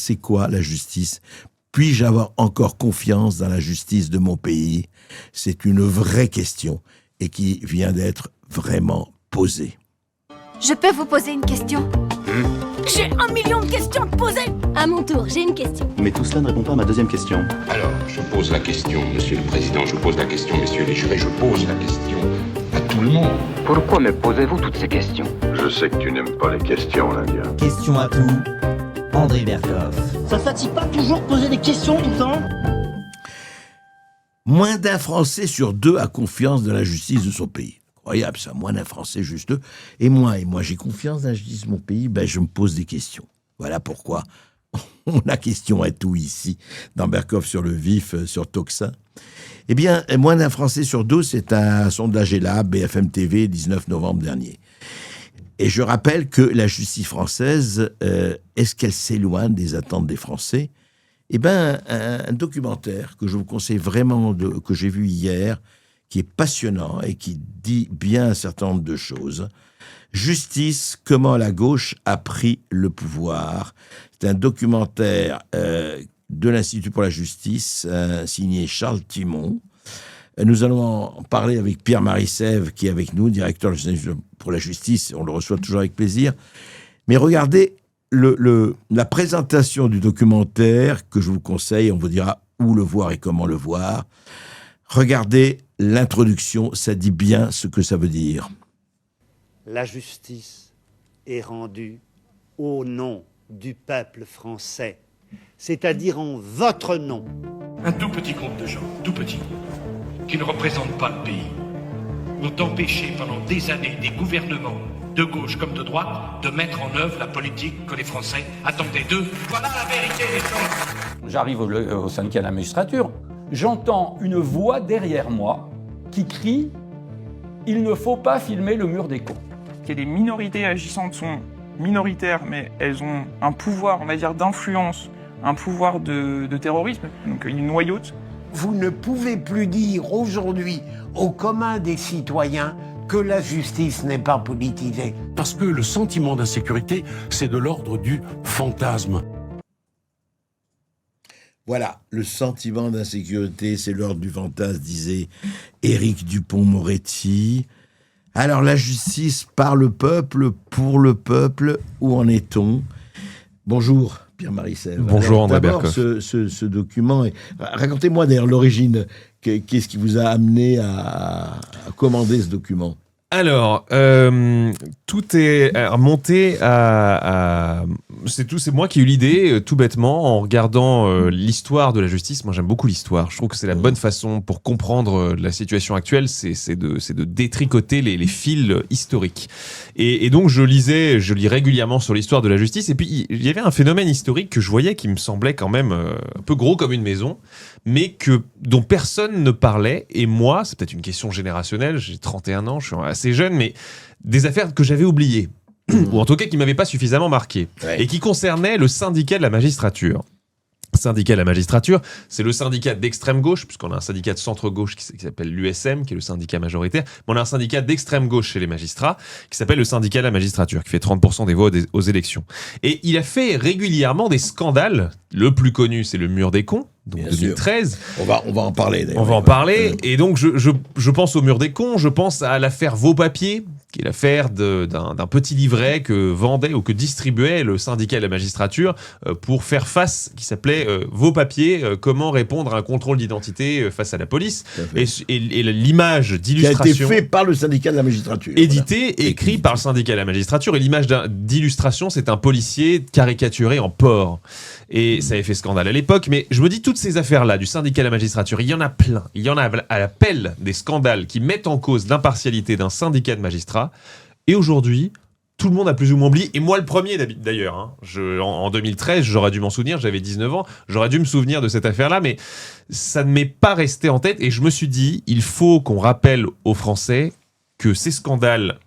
c'est quoi la justice ? Puis-je avoir encore confiance dans la justice de mon pays ? C'est une vraie question et qui vient d'être vraiment posée. Je peux vous poser une question ? J'ai 1 million de questions à te poser ! À mon tour, j'ai une question. Mais tout cela ne répond pas à ma deuxième question. Alors, je pose la question, Monsieur le Président, je pose la question, messieurs les jurés, je pose la question à tout le monde. Pourquoi me posez-vous toutes ces questions ? Je sais que tu n'aimes pas les questions, l'Indien. Question à tout, André Berkoff. Ça te fatigue pas toujours de poser des questions tout le temps ? Moins d'un Français sur 2 a confiance dans la justice de son pays. Incroyable ça, moins d'un Français juste 2. Et moi j'ai confiance dans la justice de mon pays, je me pose des questions. Voilà pourquoi on a question à tout ici, dans Berkoff sur le vif, sur Toxin. Eh bien, moins d'un Français sur 2, c'est un sondage ELAB, BFM TV, 19 novembre dernier. Et je rappelle que la justice française, est-ce qu'elle s'éloigne des attentes des Français ? Eh bien, un documentaire que je vous conseille vraiment, que j'ai vu hier, qui est passionnant et qui dit bien un certain nombre de choses. Justice, comment la gauche a pris le pouvoir. C'est un documentaire de l'Institut pour la justice, signé Charles Timon. Nous allons en parler avec Pierre-Marie Sèvres, qui est avec nous, directeur de l'Institut pour la justice. On le reçoit toujours avec plaisir. Mais regardez la présentation du documentaire que je vous conseille. On vous dira où le voir et comment le voir. Regardez l'introduction, ça dit bien ce que ça veut dire. La justice est rendue au nom du peuple français, c'est-à-dire en votre nom. Un tout petit groupe de gens, tout petit, qui ne représentent pas le pays, ont empêché pendant des années des gouvernements, de gauche comme de droite, de mettre en œuvre la politique que les Français attendaient d'eux. Voilà la vérité des choses. J'arrive au syndicat de la magistrature, j'entends une voix derrière moi qui crie « Il ne faut pas filmer le mur des cons ». Que les minorités agissantes sont minoritaires, mais elles ont un pouvoir, on va dire, d'influence, un pouvoir de terrorisme, donc une noyaute. Vous ne pouvez plus dire aujourd'hui au commun des citoyens que la justice n'est pas politisée. Parce que le sentiment d'insécurité, c'est de l'ordre du fantasme. Voilà, le sentiment d'insécurité, c'est l'ordre du fantasme, disait Éric Dupond-Moretti. Alors, la justice par le peuple, pour le peuple, où en est-on ? Bonjour, Pierre-Marie Sèvres. Bonjour, André Berkoff. Ce document, racontez-moi d'ailleurs l'origine. Qu'est-ce qui vous a amené à commander ce document ? Alors, tout est remonté à c'est moi qui ai eu l'idée, tout bêtement, en regardant l'histoire de la justice. Moi, j'aime beaucoup l'histoire. Je trouve que c'est la bonne façon pour comprendre la situation actuelle, c'est de détricoter les fils historiques. Et donc, je lis régulièrement sur l'histoire de la justice. Et puis, il y avait un phénomène historique que je voyais qui me semblait quand même un peu gros comme une maison, mais dont personne ne parlait. Et moi, c'est peut-être une question générationnelle, j'ai 31 ans, je suis assez jeune, mais des affaires que j'avais oubliées, ou en tout cas qui ne m'avaient pas suffisamment marqué, et qui concernaient le syndicat de la magistrature. Syndicat de la magistrature, c'est le syndicat d'extrême gauche, puisqu'on a un syndicat de centre gauche qui s'appelle l'USM, qui est le syndicat majoritaire, mais on a un syndicat d'extrême gauche chez les magistrats, qui s'appelle le syndicat de la magistrature, qui fait 30% des voix aux élections. Et il a fait régulièrement des scandales. Le plus connu, c'est le mur des cons, donc Bien 2013. Sûr. On va en parler d'ailleurs. On va en parler, et donc je pense au mur des cons, je pense à l'affaire Vos Papiers, qui est l'affaire d'un petit livret que vendait ou que distribuait le syndicat de la magistrature pour faire face, qui s'appelait Vos Papiers, comment répondre à un contrôle d'identité face à la police. Et l'image d'illustration... Qui a été fait par le syndicat de la magistrature. Édité, écrit par le syndicat de la magistrature. Et l'image d'illustration, c'est un policier caricaturé en porc. Et ça avait fait scandale à l'époque. Mais je me dis, toutes ces affaires-là du syndicat de la magistrature, il y en a plein. Il y en a à la pelle des scandales qui mettent en cause l'impartialité d'un syndicat de magistrats. Et aujourd'hui, tout le monde a plus ou moins oublié. Et moi, le premier d'ailleurs. Hein. En 2013, j'aurais dû m'en souvenir. J'avais 19 ans. J'aurais dû me souvenir de cette affaire-là. Mais ça ne m'est pas resté en tête. Et je me suis dit, il faut qu'on rappelle aux Français que ces scandales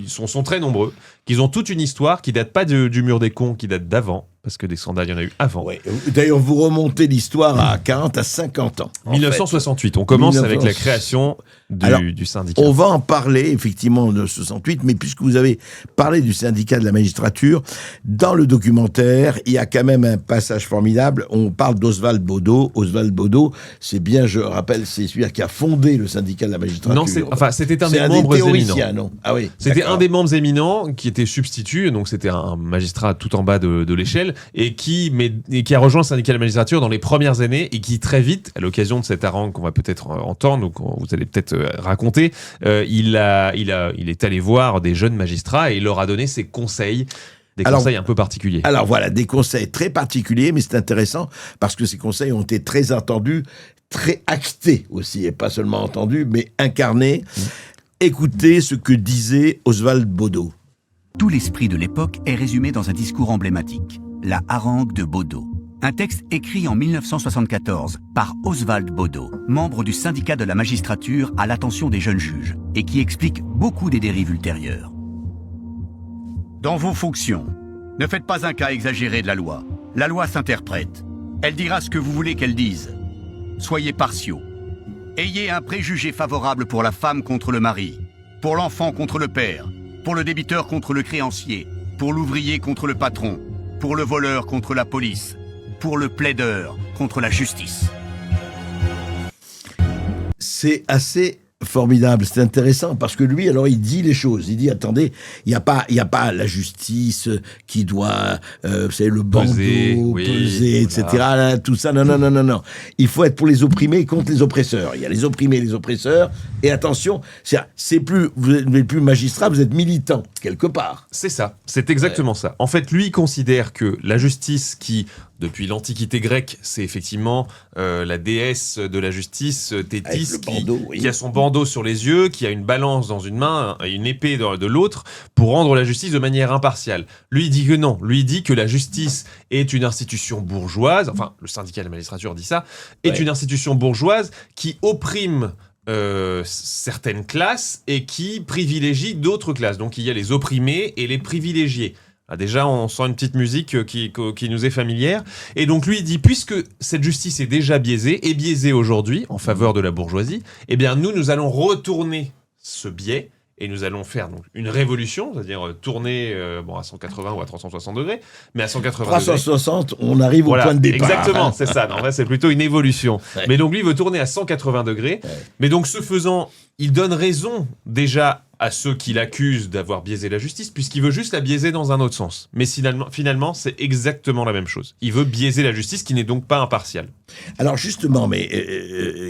sont très nombreux, qu'ils ont toute une histoire qui date pas du mur des cons, qui date d'avant, parce que des scandales, il y en a eu avant. Ouais. D'ailleurs, vous remontez l'histoire à 40 à 50 ans. 1968, on commence avec la création du syndicat. On va en parler effectivement de 68, mais puisque vous avez parlé du syndicat de la magistrature, dans le documentaire, il y a quand même un passage formidable. On parle d'Oswald Baudot. Oswald Baudot, c'est bien, je rappelle, c'est celui qui a fondé le syndicat de la magistrature. Non, c'était un des membres éminents. Non, ah oui, c'était un des membres éminents qui était substitut, donc c'était un magistrat tout en bas de l'échelle, et qui a rejoint le syndicat de la magistrature dans les premières années, et qui très vite, à l'occasion de cette harangue qu'on va peut-être entendre, ou que vous allez peut-être raconter, il est allé voir des jeunes magistrats et il leur a donné ses conseils. Conseils un peu particuliers. Alors voilà, des conseils très particuliers, mais c'est intéressant parce que ces conseils ont été très entendus, très actés aussi, et pas seulement entendus, mais incarnés. Écoutez ce que disait Oswald Baudot. Tout l'esprit de l'époque est résumé dans un discours emblématique, la harangue de Baudot. Un texte écrit en 1974 par Oswald Baudot, membre du syndicat de la magistrature à l'attention des jeunes juges, et qui explique beaucoup des dérives ultérieures. Dans vos fonctions, ne faites pas un cas exagéré de la loi. La loi s'interprète. Elle dira ce que vous voulez qu'elle dise. Soyez partiaux. Ayez un préjugé favorable pour la femme contre le mari, pour l'enfant contre le père, pour le débiteur contre le créancier, pour l'ouvrier contre le patron, pour le voleur contre la police, pour le plaideur contre la justice. C'est assez formidable, c'est intéressant parce que lui, alors il dit les choses. Il dit attendez, il y a pas la justice qui doit, c'est le bandeau, peser, etc. Voilà. Là, tout ça, non. Il faut être pour les opprimés contre les oppresseurs. Il y a les opprimés, et les oppresseurs. Et attention, vous n'êtes plus magistrat, vous êtes militant quelque part. C'est ça, c'est exactement ça. En fait, lui, il considère que la justice qui, depuis l'Antiquité grecque, c'est effectivement la déesse de la justice, Thétis, qui a son bandeau sur les yeux, qui a une balance dans une main et une épée de l'autre, pour rendre la justice de manière impartiale. Lui, il dit que non. Lui, il dit que la justice est une institution bourgeoise, enfin, le syndicat de la magistrature dit ça, est une institution bourgeoise qui opprime certaines classes et qui privilégie d'autres classes. Donc, il y a les opprimés et les privilégiés. Ah, déjà, on sent une petite musique qui nous est familière. Et donc, lui, il dit, puisque cette justice est déjà biaisée, et biaisée aujourd'hui en faveur de la bourgeoisie, eh bien, nous allons retourner ce biais et nous allons faire donc une révolution, c'est-à-dire tourner à 180 ou à 360 degrés, mais à 180 360, on arrive au point de départ. Exactement, c'est ça. En fait, c'est plutôt une évolution. Ouais. Mais donc, lui, il veut tourner à 180 degrés. Ouais. Mais donc, ce faisant, il donne raison déjà à ceux qui l'accusent d'avoir biaisé la justice, puisqu'il veut juste la biaiser dans un autre sens. Mais finalement, c'est exactement la même chose. Il veut biaiser la justice, qui n'est donc pas impartiale. Alors justement, mais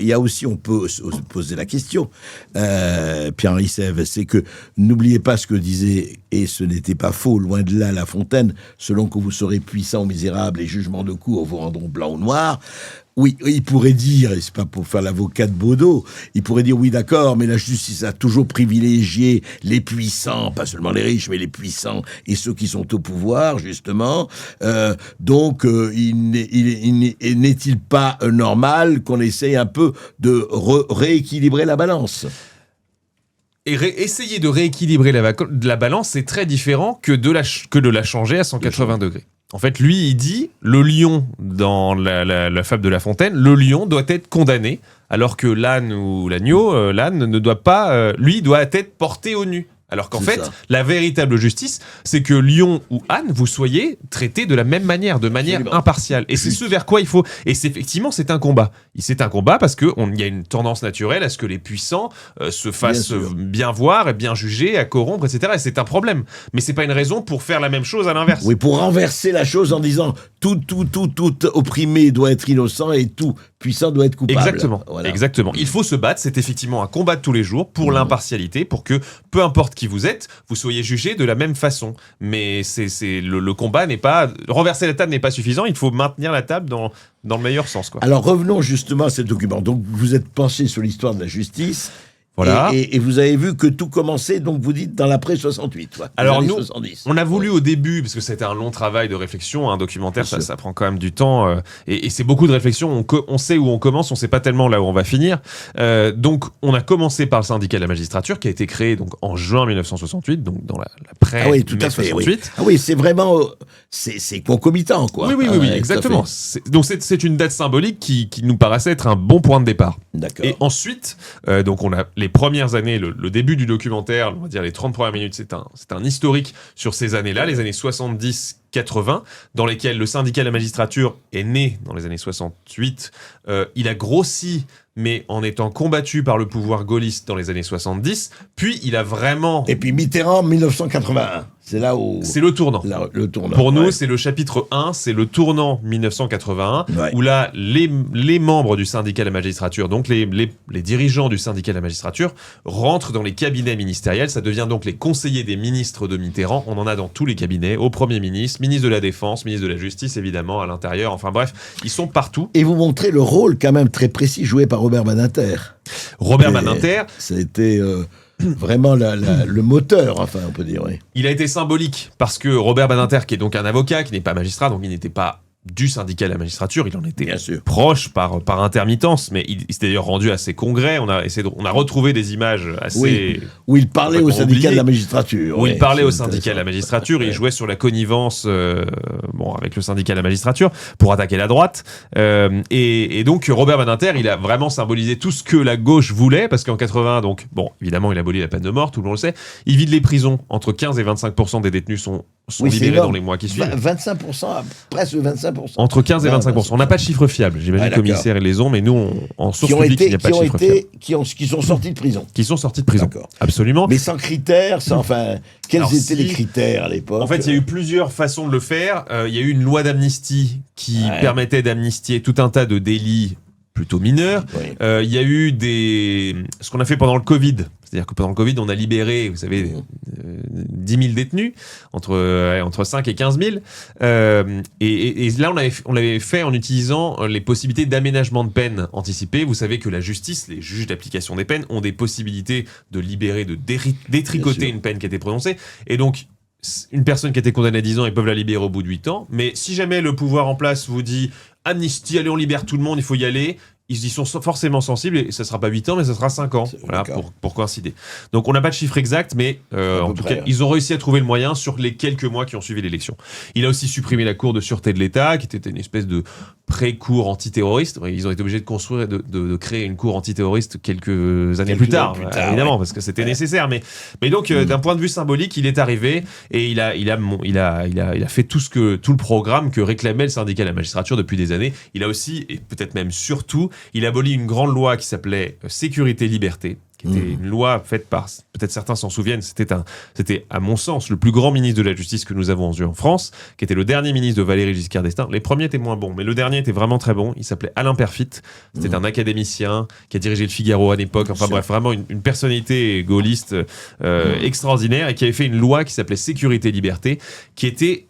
il y a aussi, on peut se poser la question, Pierre-Henri Sèvres, c'est que n'oubliez pas ce que disait, et ce n'était pas faux, loin de là, La Fontaine, selon que vous serez puissant ou misérable, et jugement de cour vous rendront blanc ou noir. Oui, il pourrait dire, et c'est pas pour faire l'avocat de Baudot, il pourrait dire oui d'accord, mais la justice a toujours privilégié les puissants, pas seulement les riches, mais les puissants et ceux qui sont au pouvoir, justement. Donc, n'est-il pas normal qu'on essaye un peu de rééquilibrer la balance ? Et essayer de rééquilibrer la balance, c'est très différent que de la changer à 180 degrés. En fait, lui, il dit, le lion, dans la fable de La Fontaine, le lion doit être condamné, alors que l'âne ou l'agneau, l'âne ne doit pas, lui, doit être porté au nu. Alors qu'en fait, la véritable justice, c'est que lion ou âne, vous soyez traités de la même manière, de manière impartiale. Et c'est ce vers quoi il faut. Et effectivement, c'est un combat. C'est un combat parce qu'il y a une tendance naturelle à ce que les puissants se fassent bien voir et bien juger, à corrompre, etc. Et c'est un problème. Mais c'est pas une raison pour faire la même chose à l'inverse. Oui, pour renverser la chose en disant tout opprimé doit être innocent et tout puissant doit être coupable. Exactement. Voilà. Exactement. Il faut se battre. C'est effectivement un combat de tous les jours pour l'impartialité, pour que peu importe qui vous êtes, vous soyez jugé de la même façon. Mais le combat n'est pas... Renverser la table n'est pas suffisant, il faut maintenir la table dans le meilleur sens, quoi. Alors revenons justement à ce document. Donc vous êtes penché sur l'histoire de la justice. Voilà. Et vous avez vu que tout commençait, donc vous dites, dans l'après-68. Alors nous, 70. On a voulu au début, parce que c'était un long travail de réflexion, un documentaire, ça prend quand même du temps, et c'est beaucoup de réflexion, on sait où on commence, on sait pas tellement là où on va finir. Donc on a commencé par le syndicat de la magistrature, qui a été créé donc, en juin 1968, donc dans la pré-mai 68. Ah oui, tout à fait, oui. Ah oui, c'est vraiment... C'est concomitant, quoi. Oui, exactement. Donc c'est une date symbolique qui nous paraissait être un bon point de départ. D'accord. Et ensuite, donc on a les les premières années, le début du documentaire, on va dire les 30 premières minutes, c'est un historique sur ces années-là, les années 70-80, dans lesquelles le syndicat de la magistrature est né dans les années 68. Il a grossi, mais en étant combattu par le pouvoir gaulliste dans les années 70. Puis il a vraiment... Et puis Mitterrand, 1981. C'est là où... C'est le tournant. Le tournant. Pour nous, c'est le chapitre 1, c'est le tournant 1981, où là, les membres du syndicat de la magistrature, donc les dirigeants du syndicat de la magistrature, rentrent dans les cabinets ministériels. Ça devient donc les conseillers des ministres de Mitterrand. On en a dans tous les cabinets, au Premier ministre, ministre de la Défense, ministre de la Justice, évidemment, à l'intérieur. Enfin bref, ils sont partout. Et vous montrez le rôle quand même très précis joué par Robert Badinter. Robert Badinter... Ça a été... vraiment le moteur, enfin, on peut dire, oui. Il a été symbolique parce que Robert Badinter, qui est donc un avocat, qui n'est pas magistrat, donc il n'était pas du syndicat de la magistrature, il en était proche par intermittence, mais il s'est d'ailleurs rendu à ses congrès. On a retrouvé des images assez... Oui, où il parlait au syndicat de la magistrature. Où il parlait au syndicat de la magistrature, il jouait sur la connivence avec le syndicat de la magistrature pour attaquer la droite. Et donc Robert Badinter, il a vraiment symbolisé tout ce que la gauche voulait, parce qu'en 80, donc, bon, évidemment, il abolit la peine de mort, tout le monde le sait. Il vide les prisons. Entre 15 et 25% des détenus sont libérés dans les mois qui suivent. 25%, presque 25%. Entre 15 et 25%. On n'a pas de chiffres fiables. J'imagine que le commissaire, ils les ont, mais nous, en source publique, il n'y a pas de chiffres fiables. Qui sont sortis de prison. Qui sont sortis de prison. Absolument. Mais sans critères, quels étaient les critères à l'époque? En fait, il y a eu plusieurs façons de le faire. Il y a eu une loi d'amnistie qui permettait d'amnistier tout un tas de délits plutôt mineurs. Il y a eu ce qu'on a fait pendant le Covid. C'est-à-dire que pendant le Covid, on a libéré, vous savez, 10 000 détenus, entre 5 et 15 000. Et là, on l'avait fait en utilisant les possibilités d'aménagement de peine anticipées. Vous savez que la justice, les juges d'application des peines, ont des possibilités de libérer, de détricoter une peine qui a été prononcée. Et donc, une personne qui a été condamnée à 10 ans, ils peuvent la libérer au bout de 8 ans. Mais si jamais le pouvoir en place vous dit « amnistie, allez, on libère tout le monde, il faut y aller », ils y sont forcément sensibles, et ça ne sera pas 8 ans, mais ça sera 5 ans, voilà, pour coïncider. Donc on n'a pas de chiffre exact, mais en tout cas, ils ont réussi à trouver le moyen sur les quelques mois qui ont suivi l'élection. Il a aussi supprimé la Cour de sûreté de l'État, qui était une espèce de pré-cour antiterroriste. Ils ont été obligés de construire, de créer une cour antiterroriste quelques années plus tard, évidemment, parce que c'était nécessaire. Mais donc, d'un point de vue symbolique, il est arrivé, et il a fait tout le programme que réclamait le syndicat de la magistrature depuis des années. Il a aussi, et peut-être même surtout, il abolit une grande loi qui s'appelait Sécurité-Liberté, qui était une loi faite par, peut-être certains s'en souviennent, c'était à mon sens le plus grand ministre de la Justice que nous avons eu en France, qui était le dernier ministre de Valéry Giscard d'Estaing. Les premiers étaient moins bons, mais le dernier était vraiment très bon. Il s'appelait Alain Perfit. C'était un académicien qui a dirigé le Figaro à l'époque. Enfin bref, vraiment une personnalité gaulliste extraordinaire, et qui avait fait une loi qui s'appelait Sécurité-Liberté, qui était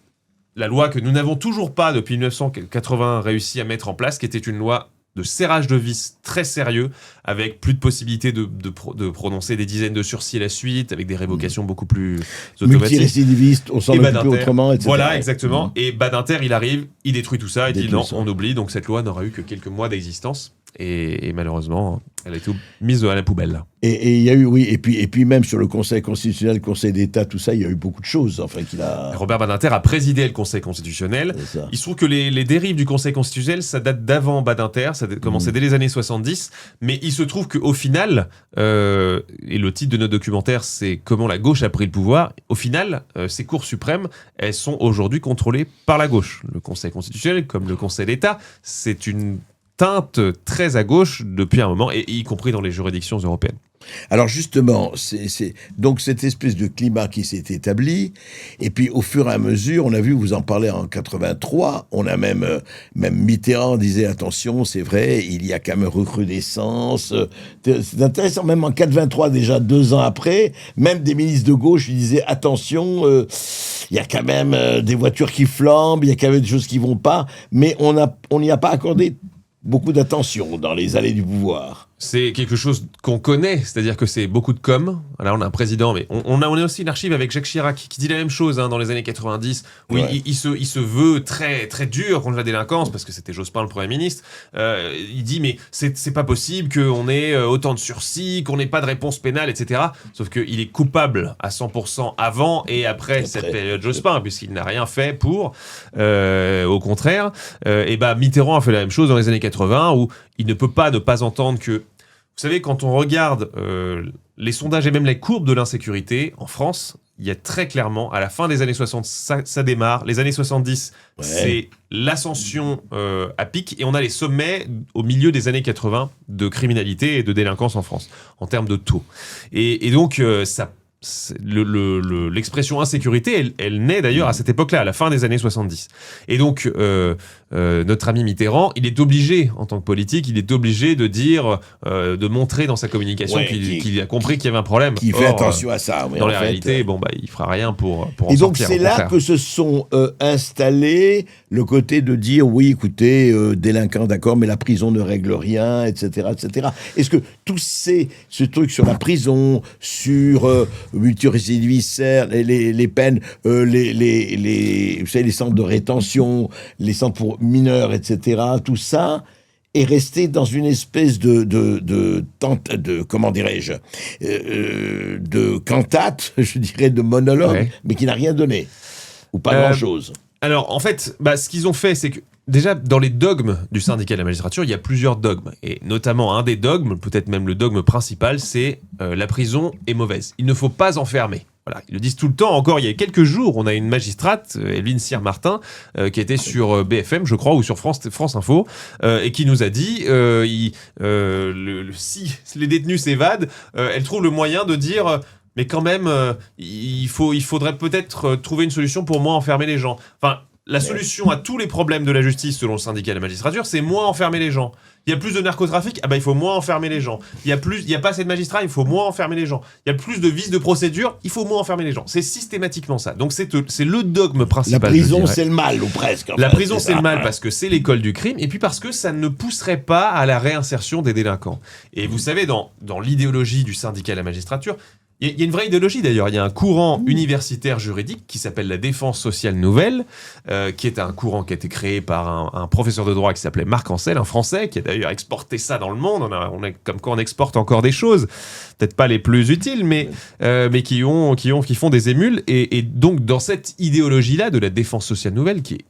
la loi que nous n'avons toujours pas depuis 1980 réussi à mettre en place, qui était une loi de serrage de vis très sérieux, avec plus de possibilités de prononcer des dizaines de sursis à la suite, avec des révocations beaucoup plus automatiques. Multirécidiviste, on s'en occupe plus autrement, etc. Voilà, exactement. Et Badinter, il arrive, il détruit tout ça, il dit non, on oublie. Donc cette loi n'aura eu que quelques mois d'existence. Et malheureusement, elle a été mise à la poubelle. Et il y a eu, oui, et puis même sur le Conseil constitutionnel, le Conseil d'État, tout ça, il y a eu beaucoup de choses. Enfin, Robert Badinter a présidé le Conseil constitutionnel. Il se trouve que les dérives du Conseil constitutionnel, ça date d'avant Badinter, ça a commencé dès les années 70, mais il se trouve qu'au final, et le titre de notre documentaire, c'est « Comment la gauche a pris le pouvoir », au final, ces cours suprêmes, elles sont aujourd'hui contrôlées par la gauche. Le Conseil constitutionnel, comme le Conseil d'État, c'est une teinte très à gauche depuis un moment, et y compris dans les juridictions européennes. Alors justement, c'est donc cette espèce de climat qui s'est établi, et puis au fur et à mesure, on a vu, vous en parlez en 83, on a même Mitterrand disait attention, c'est vrai, il y a quand même recrudescence. C'est intéressant, même en 83, déjà 2 ans après, même des ministres de gauche lui disaient attention, il y a quand même des voitures qui flambent, il y a quand même des choses qui vont pas, mais on n'y a pas accordé beaucoup d'attention dans les allées du pouvoir. C'est quelque chose qu'on connaît, c'est-à-dire que c'est beaucoup de com. Là, on a un président, mais on a aussi une archive avec Jacques Chirac qui dit la même chose dans les années 90, où il se veut très, très dur contre la délinquance, parce que c'était Jospin le Premier ministre. Il dit, mais c'est pas possible qu'on ait autant de sursis, qu'on n'ait pas de réponse pénale, etc. Sauf qu'il est coupable à 100% avant et après cette période Jospin, puisqu'il n'a rien fait pour. Au contraire. Et Mitterrand a fait la même chose dans les années 80, où il ne peut pas ne pas entendre que savez, quand on regarde les sondages et même les courbes de l'insécurité en France, il y a très clairement, à la fin des années 60, ça démarre. Les années 70, c'est l'ascension à pic. Et on a les sommets au milieu des années 80 de criminalité et de délinquance en France, en termes de taux. Et donc, l'expression insécurité, elle naît d'ailleurs à cette époque-là, à la fin des années 70. Et donc, notre ami Mitterrand, il est obligé, en tant que politique, il est obligé de dire, de montrer dans sa communication qu'il a compris qu'il y avait un problème. Qu'il fait attention à ça. Dans la réalité, il fera rien pour en sortir. Et donc, sortir, c'est là que se sont installés le côté de dire, oui, écoutez, délinquant, d'accord, mais la prison ne règle rien, etc., etc. Est-ce que tout ce truc sur la prison, sur multirécidiviste, les peines, vous savez, les centres de rétention, les centres pour mineurs, etc., tout ça est resté dans une espèce de comment dirais-je, de cantate, je dirais, de monologue, mais qui n'a rien donné, ou pas grand-chose. Alors, en fait, ce qu'ils ont fait, c'est que déjà, dans les dogmes du syndicat de la magistrature, il y a plusieurs dogmes. Et notamment, un des dogmes, peut-être même le dogme principal, c'est la prison est mauvaise. Il ne faut pas enfermer. Voilà, ils le disent tout le temps. Encore, il y a quelques jours, on a une magistrate, Evelyne Cyr-Martin, qui était sur BFM, je crois, ou sur France Info, et qui nous a dit, si les détenus s'évadent, elle trouve le moyen de dire... mais quand même, il faudrait peut-être trouver une solution pour moins enfermer les gens. Enfin, la solution à tous les problèmes de la justice, selon le syndicat de la magistrature, c'est moins enfermer les gens. Il y a plus de narcotrafic, il faut moins enfermer les gens. Il y a pas assez de magistrats, il faut moins enfermer les gens. Il y a plus de vices de procédure, il faut moins enfermer les gens. C'est systématiquement ça. Donc c'est le dogme principal. La prison, c'est le mal, ou presque. La prison, c'est le mal parce que c'est l'école du crime, et puis parce que ça ne pousserait pas à la réinsertion des délinquants. Et vous savez, dans l'idéologie du syndicat de la magistrature, il y a une vraie idéologie d'ailleurs. Il y a un courant universitaire juridique qui s'appelle la défense sociale nouvelle, qui est un courant qui a été créé par un professeur de droit qui s'appelait Marc Ancel, un Français, qui a d'ailleurs exporté ça dans le monde. On est comme quoi on exporte encore des choses, peut-être pas les plus utiles, mais qui font des émules. Et donc dans cette idéologie-là de la défense sociale nouvelle, qui est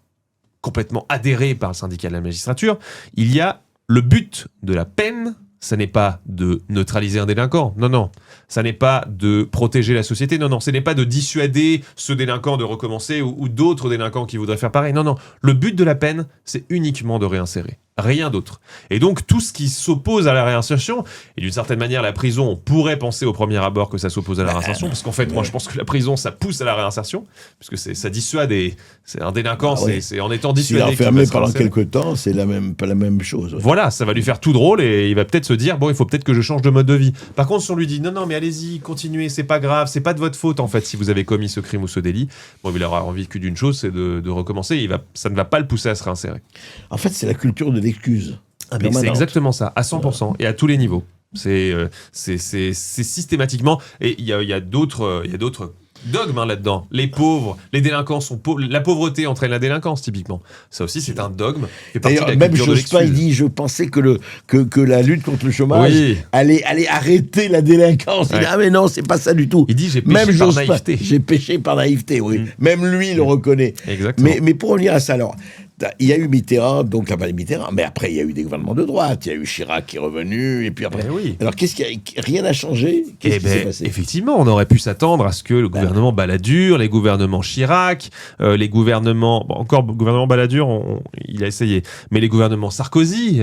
complètement adhérée par le syndicat de la magistrature, il y a le but de la peine. Ça n'est pas de neutraliser un délinquant, non. Ça n'est pas de protéger la société, non. Ce n'est pas de dissuader ce délinquant de recommencer ou d'autres délinquants qui voudraient faire pareil, non. Le but de la peine, c'est uniquement de réinsérer. Rien d'autre. Et donc, tout ce qui s'oppose à la réinsertion, et d'une certaine manière, la prison, on pourrait penser au premier abord que ça s'oppose à la réinsertion, parce qu'en fait, moi, je pense que la prison, ça pousse à la réinsertion, puisque ça dissuade, et c'est un délinquant, c'est en étant dissuadé... S'il est enfermé pendant quelques temps, c'est pas la même chose. Ouais. Voilà, ça va lui faire tout drôle, et il va peut-être se dire, il faut peut-être que je change de mode de vie. Par contre, si on lui dit, non, mais allez-y, continuez, c'est pas grave, c'est pas de votre faute, en fait, si vous avez commis ce crime ou ce délit, il aura envie que d'une chose, c'est de recommencer, ça ne va pas le pousser à se réinsérer. En fait, c'est la culture de l'excuse. Mais c'est exactement ça, à 100%, et à tous les niveaux. C'est systématiquement... Et il y a d'autres dogmes là-dedans. Les pauvres, les délinquants sont pauvres. La pauvreté entraîne la délinquance, typiquement. Ça aussi, c'est un dogme. D'ailleurs, même Jospin, il dit, je pensais que la lutte contre le chômage allait arrêter la délinquance. Il dit, mais non, c'est pas ça du tout. Il dit, j'ai péché par naïveté. J'ai péché par naïveté, oui. Même lui, il le reconnaît. Exactement. Mais pour revenir à ça, alors... Il y a eu Mitterrand, donc la Mitterrand, mais après il y a eu des gouvernements de droite, il y a eu Chirac qui est revenu, et puis après... Alors rien n'a changé? Qu'est-ce qui s'est passé? Effectivement, on aurait pu s'attendre à ce que le gouvernement Balladur, les gouvernements Chirac, les gouvernements... encore le gouvernement Balladur, il a essayé, mais les gouvernements Sarkozy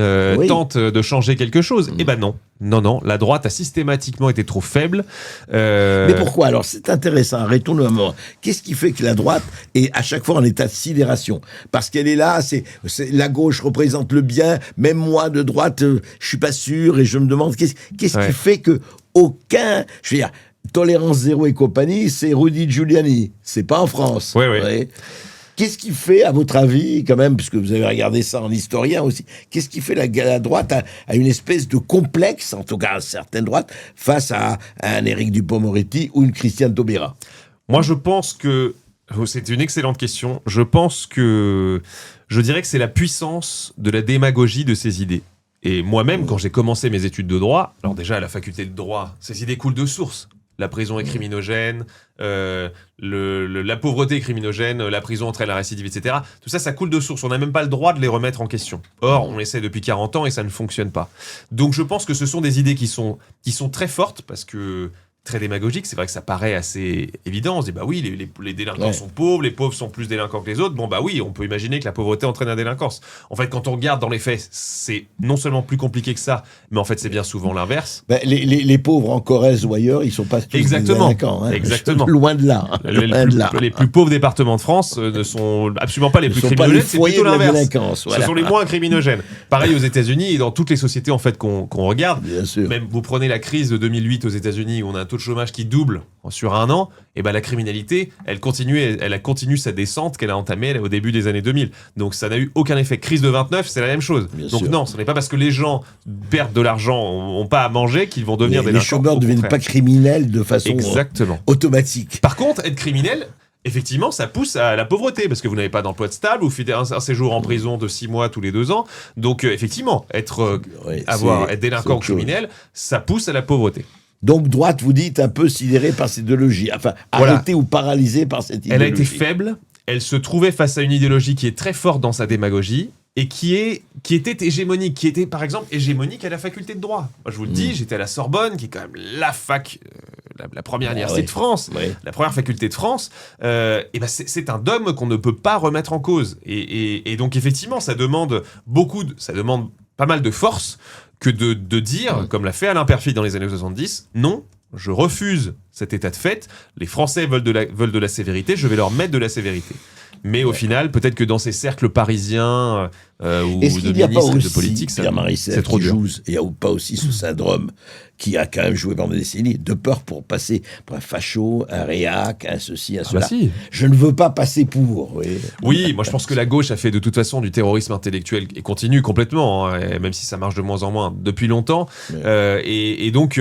tentent de changer quelque chose. Non, la droite a systématiquement été trop faible. Mais pourquoi? Alors c'est intéressant, arrêtons-nous un moment. Qu'est-ce qui fait que la droite est à chaque fois en état de sidération? Parce qu'elle est là, la gauche représente le bien, même moi de droite, je suis pas sûr, et je me demande qu'est-ce qui fait que aucun, je veux dire, Tolérance Zéro et compagnie, c'est Rudy Giuliani, c'est pas en France. Oui. Qu'est-ce qui fait, à votre avis, quand même, puisque vous avez regardé ça en historien aussi, qu'est-ce qui fait la droite à une espèce de complexe, en tout cas à certaines droites, face à un Éric Dupond-Moretti ou une Christiane Taubira? Moi, je pense que c'est une excellente question. Je dirais que c'est la puissance de la démagogie de ces idées. Et moi-même, quand j'ai commencé mes études de droit, alors déjà à la faculté de droit, ces idées coulent de source. la prison est criminogène, la pauvreté est criminogène, la prison entraîne la récidive, etc. Tout ça, ça coule de source. On n'a même pas le droit de les remettre en question. Or, on essaie depuis 40 ans et ça ne fonctionne pas. Donc je pense que ce sont des idées qui sont très fortes parce que très démagogiques. C'est vrai que ça paraît assez évident. On se dit, bah oui, les délinquants sont pauvres, les pauvres sont plus délinquants que les autres. Bon, bah oui, on peut imaginer que la pauvreté entraîne la délinquance. En fait, quand on regarde dans les faits, c'est non seulement plus compliqué que ça, mais en fait, c'est bien souvent l'inverse. Ben, les pauvres en Corrèze ou ailleurs, ils sont pas tous exactement. des délinquants. Hein. Exactement. Loin de là. Les plus pauvres départements de France ne sont absolument pas les plus criminogènes, c'est plutôt l'inverse. Voilà. Ce sont les moins criminogènes. Pareil aux États-Unis et dans toutes les sociétés en fait qu'on regarde. Bien sûr. Même vous prenez la crise de 2008 aux États-Unis où on a un taux de chômage qui double sur un an, et ben la criminalité, elle a continué sa descente qu'elle a entamée au début des années 2000. Donc ça n'a eu aucun effet. Crise de 29, c'est la même chose. Bien Donc sûr. non, ce n'est pas parce que les gens perdent de l'argent, ont pas à manger qu'ils vont devenir délinquants. Les chômeurs ne deviennent pas criminels de façon automatique. Par contre, être criminel, effectivement, ça pousse à la pauvreté, parce que vous n'avez pas d'emploi stable, vous faites un séjour en prison de 6 mois tous les 2 ans. Donc, effectivement, être délinquant ou criminel, ça pousse à la pauvreté. Donc, droite, vous dites, un peu sidérée par cette idéologie. Enfin, arrêtée ou paralysée par cette idéologie. Elle a été faible, elle se trouvait face à une idéologie qui est très forte dans sa démagogie, et qui était hégémonique, qui était par exemple hégémonique à la faculté de droit. Moi, je vous le dis, j'étais à la Sorbonne, qui est quand même la fac, la première université de France, la première faculté de France. Et ben c'est un dogme qu'on ne peut pas remettre en cause. Et donc effectivement, ça demande pas mal de force que de dire, comme l'a fait Alain Peyrefitte dans les années 70, non. Je refuse cet état de fait. Les Français veulent de la sévérité. Je vais leur mettre de la sévérité. Mais au final, peut-être que dans ces cercles parisiens ou de ministres de politique, c'est trop dur. Il n'y a pas aussi ce syndrome qui a quand même joué pendant des décennies, de peur pour passer pour un facho, un réac, un ceci, un cela. Bah si. Je ne veux pas passer pour. Oui, moi je pense que la gauche a fait de toute façon du terrorisme intellectuel et continue complètement, hein, et même si ça marche de moins en moins depuis longtemps. Et donc,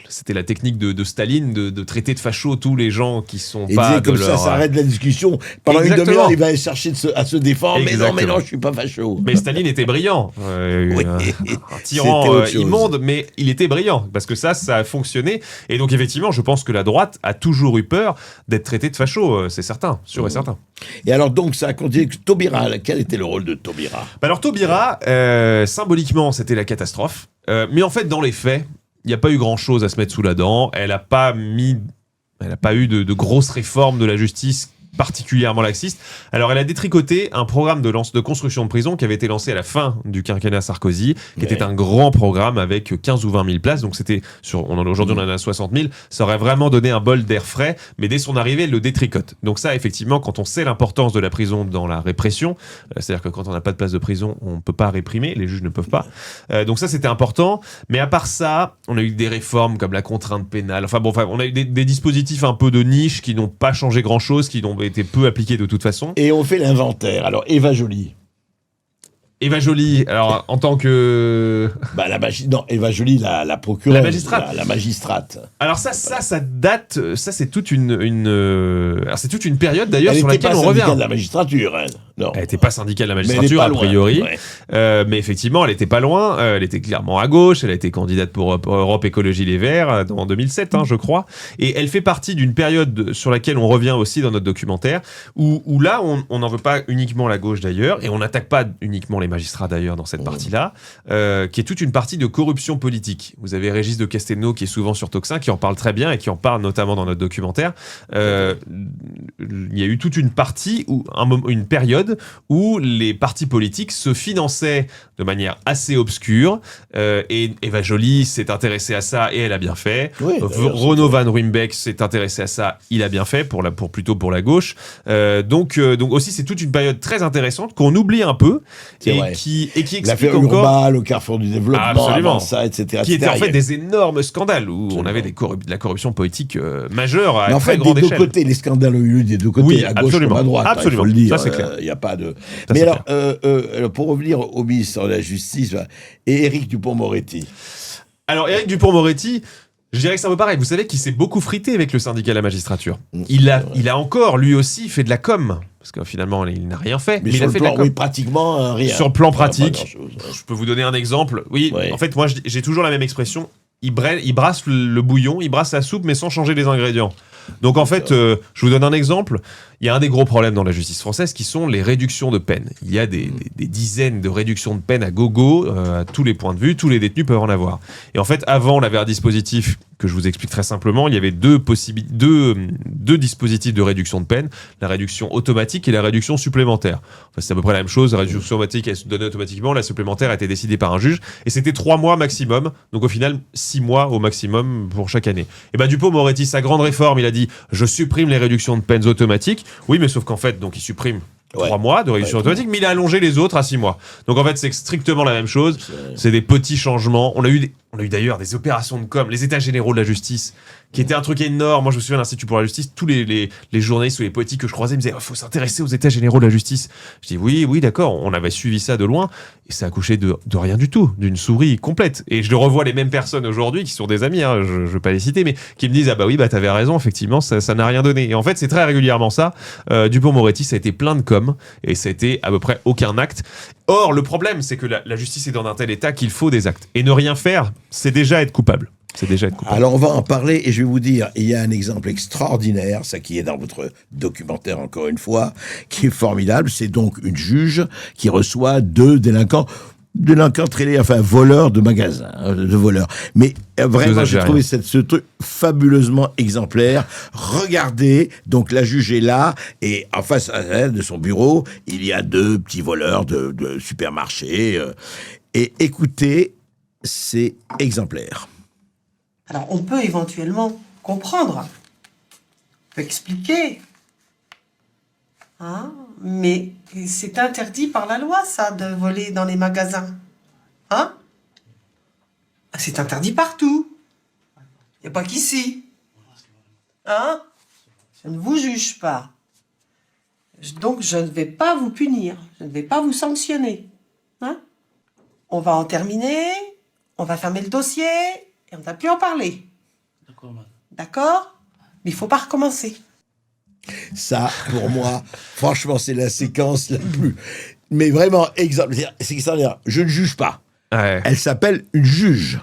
c'était la technique de Staline de traiter de facho tous les gens qui sont pas de comme leur... ça arrête la discussion. Pendant une demi-heure, il va chercher à se défendre. Mais non, je suis pas facho. Mais Staline était brillant. Un tyran immonde, mais il était brillant. Parce que ça a fonctionné. Et donc, effectivement, je pense que la droite a toujours eu peur d'être traitée de facho. C'est certain, sûr et certain. Et alors, donc, ça a continué. Taubira, quel était le rôle de Taubira ? Alors, Taubira, symboliquement, c'était la catastrophe. Mais en fait, dans les faits, il n'y a pas eu grand-chose à se mettre sous la dent. Elle n'a pas eu de grosses réformes de la justice particulièrement laxiste. Alors, elle a détricoté un programme de construction de prison qui avait été lancé à la fin du quinquennat Sarkozy, qui était un grand programme avec 15 ou 20 000 places. Donc, aujourd'hui, on en a 60 000. Ça aurait vraiment donné un bol d'air frais, mais dès son arrivée, elle le détricote. Donc ça, effectivement, quand on sait l'importance de la prison dans la répression, c'est-à-dire que quand on n'a pas de place de prison, on ne peut pas réprimer, les juges ne peuvent pas. Donc ça, c'était important. Mais à part ça, on a eu des réformes comme la contrainte pénale. On a eu des dispositifs un peu de niche qui n'ont pas changé grand-chose, qui n'ont été peu appliqué de toute façon. Et on fait l'inventaire. Alors, Eva Joly. Eva Joly, alors en tant que... Eva Joly, la procureure. La magistrate. Alors ça date, ça c'est toute alors c'est toute une période d'ailleurs sur laquelle on revient. Elle n'était pas syndicale de la magistrature, elle. Non. Elle n'était pas syndicale de la magistrature, a priori. Mais effectivement, elle n'était pas loin. Elle était clairement à gauche. Elle a été candidate pour Europe Écologie Les Verts en 2007, je crois. Et elle fait partie d'une période sur laquelle on revient aussi dans notre documentaire, où là, on n'en veut pas uniquement la gauche d'ailleurs, et on n'attaque pas uniquement les magistrats d'ailleurs dans cette partie-là, qui est toute une partie de corruption politique. Vous avez Régis de Castelnau qui est souvent sur Toxin, qui en parle très bien et qui en parle notamment dans notre documentaire. Il y a eu toute une partie, une période où les partis politiques se finançaient de manière assez obscure, et Eva Joly s'est intéressée à ça et elle a bien fait. Renaud Van Ruymbeck s'est intéressé à ça, il a bien fait plutôt pour la gauche. Donc aussi c'est toute une période très intéressante qu'on oublie un peu et qui explique l'affaire encore Urbain, le carrefour du développement, avant ça, etc. Qui étaient en fait des énormes scandales où on avait de la corruption politique majeure à très grande échelle. Des deux côtés, les scandales ont eu des deux côtés, à gauche comme à droite. Absolument. Il faut le dire. Ça c'est clair. Il n'y a pas de. Mais alors, pour revenir au ministre de la Justice et Éric Dupond-Moretti. Alors Éric Dupond-Moretti, je dirais que c'est un peu pareil. Vous savez qu'il s'est beaucoup frité avec le syndicat de la magistrature. Il a encore, lui aussi, fait de la com. Parce que finalement, il n'a rien fait. Mais il a fait de la com. Pratiquement rien. Sur le plan pratique, je peux vous donner un exemple. En fait, moi, j'ai toujours la même expression. il brasse le bouillon, il brasse la soupe, mais sans changer les ingrédients. Donc en fait, je vous donne un exemple. Il y a un des gros problèmes dans la justice française qui sont les réductions de peine. Il y a des dizaines de réductions de peine à gogo, à tous les points de vue, tous les détenus peuvent en avoir. Et en fait, avant, on avait un dispositif que je vous explique très simplement. Il y avait deux dispositifs de réduction de peine, la réduction automatique et la réduction supplémentaire. Enfin, c'est à peu près la même chose. La réduction automatique, elle se donnait automatiquement, la supplémentaire a été décidée par un juge, et c'était 3 mois maximum, donc au final 6 mois au maximum pour chaque année. Et ben Dupond-Moretti, sa grande réforme, il a dit « je supprime les réductions de peines automatiques ». Oui, mais sauf qu'en fait, donc il supprime 3 mois de réduction automatique, mais il a allongé les autres à 6 mois. Donc en fait, c'est strictement la même chose. C'est des petits changements. On a eu d'ailleurs des opérations de com, les états généraux de la justice, qui étaient un truc énorme. Moi, je me souviens de l'Institut pour la justice, tous les journalistes ou les politiques que je croisais me disaient « il faut s'intéresser aux états généraux de la justice ». Je dis « oui, d'accord, on avait suivi ça de loin ». Et ça a accouché de rien du tout, d'une souris complète. Et je le revois les mêmes personnes aujourd'hui, qui sont des amis, hein, je ne vais pas les citer, mais qui me disent « ah bah oui, bah t'avais raison, effectivement, ça n'a rien donné ». Et en fait, c'est très régulièrement ça. Dupond-Moretti, ça a été plein de com, et ça a été à peu près aucun acte. Or, le problème, c'est que la justice est dans un tel état qu'il faut des actes. Et ne rien faire, c'est déjà être coupable. Alors on va en parler et je vais vous dire, il y a un exemple extraordinaire, ça qui est dans votre documentaire encore une fois, qui est formidable. C'est donc une juge qui reçoit 2 délinquants traînés, enfin voleurs de magasins, de voleurs. Mais vraiment, j'ai trouvé ce truc fabuleusement exemplaire. Regardez, donc la juge est là, et en face de son bureau, il y a 2 petits voleurs de supermarché. Et écoutez, c'est exemplaire. Alors, on peut éventuellement comprendre, on peut expliquer, hein, mais c'est interdit par la loi, ça, de voler dans les magasins. Hein? C'est interdit partout. Il n'y a pas qu'ici. Hein? Je ne vous juge pas. Donc, je ne vais pas vous punir. Je ne vais pas vous sanctionner. Hein? On va en terminer, on va fermer le dossier... et on ne va plus en parler. D'accord, madame. D'accord? Mais il ne faut pas recommencer. Ça, pour moi, franchement, c'est la séquence la plus... Mais vraiment, c'est extraordinaire. Je ne juge pas. Ouais. Elle s'appelle une juge.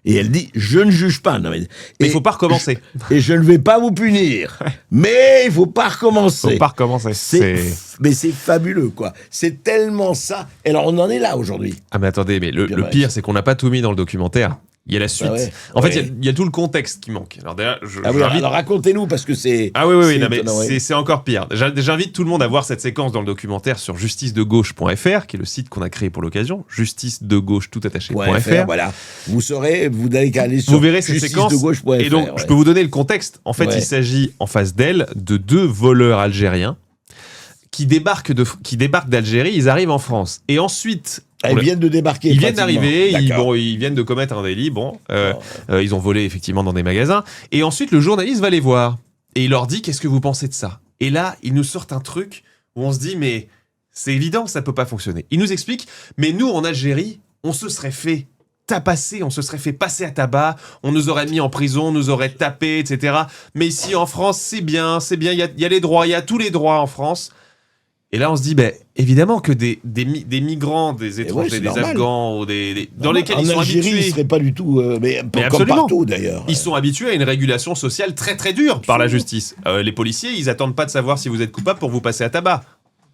Et elle dit, je ne juge pas. Non, mais il ne faut pas recommencer. Et je ne vais pas vous punir. Mais il ne faut pas recommencer. Il ne faut pas recommencer. Mais c'est fabuleux, quoi. C'est tellement ça. Et alors, on en est là aujourd'hui. Ah, mais attendez, mais le pire, c'est qu'on n'a pas tout mis dans le documentaire. Il y a la suite. En fait, il y a tout le contexte qui manque. Alors d'ailleurs, alors racontez-nous parce que c'est... Ah oui, non, mais c'est encore pire. J'invite tout le monde à voir cette séquence dans le documentaire sur justicedegauche.fr, qui est le site qu'on a créé pour l'occasion. Justicedegauche tout attaché.fr. Voilà. Vous n'allez qu'à aller sur vous verrez cette séquence. Et donc, je peux vous donner le contexte. En fait, il s'agit en face d'elle de 2 voleurs algériens qui débarquent d'Algérie. Ils arrivent en France. Et ensuite... Ils viennent de débarquer. Ils viennent d'arriver, ils viennent de commettre un délit. Ils ont volé effectivement dans des magasins. Et ensuite, le journaliste va les voir. Et il leur dit, qu'est-ce que vous pensez de ça? Et là, ils nous sortent un truc où on se dit, mais c'est évident que ça peut pas fonctionner. Ils nous expliquent, mais nous, en Algérie, on se serait fait tapasser, on se serait fait passer à tabac, on nous aurait mis en prison, on nous aurait tapé, etc. Mais ici, en France, c'est bien, il y a les droits, il y a tous les droits en France. Et là, on se dit, évidemment que des migrants, des étrangers, des Afghans, ou dans lesquels ils sont Algérie, habitués... ils ne seraient pas du tout... mais comme partout, d'ailleurs. Ils sont habitués à une régulation sociale très, très dure par la justice. Les policiers, ils n'attendent pas de savoir si vous êtes coupable pour vous passer à tabac.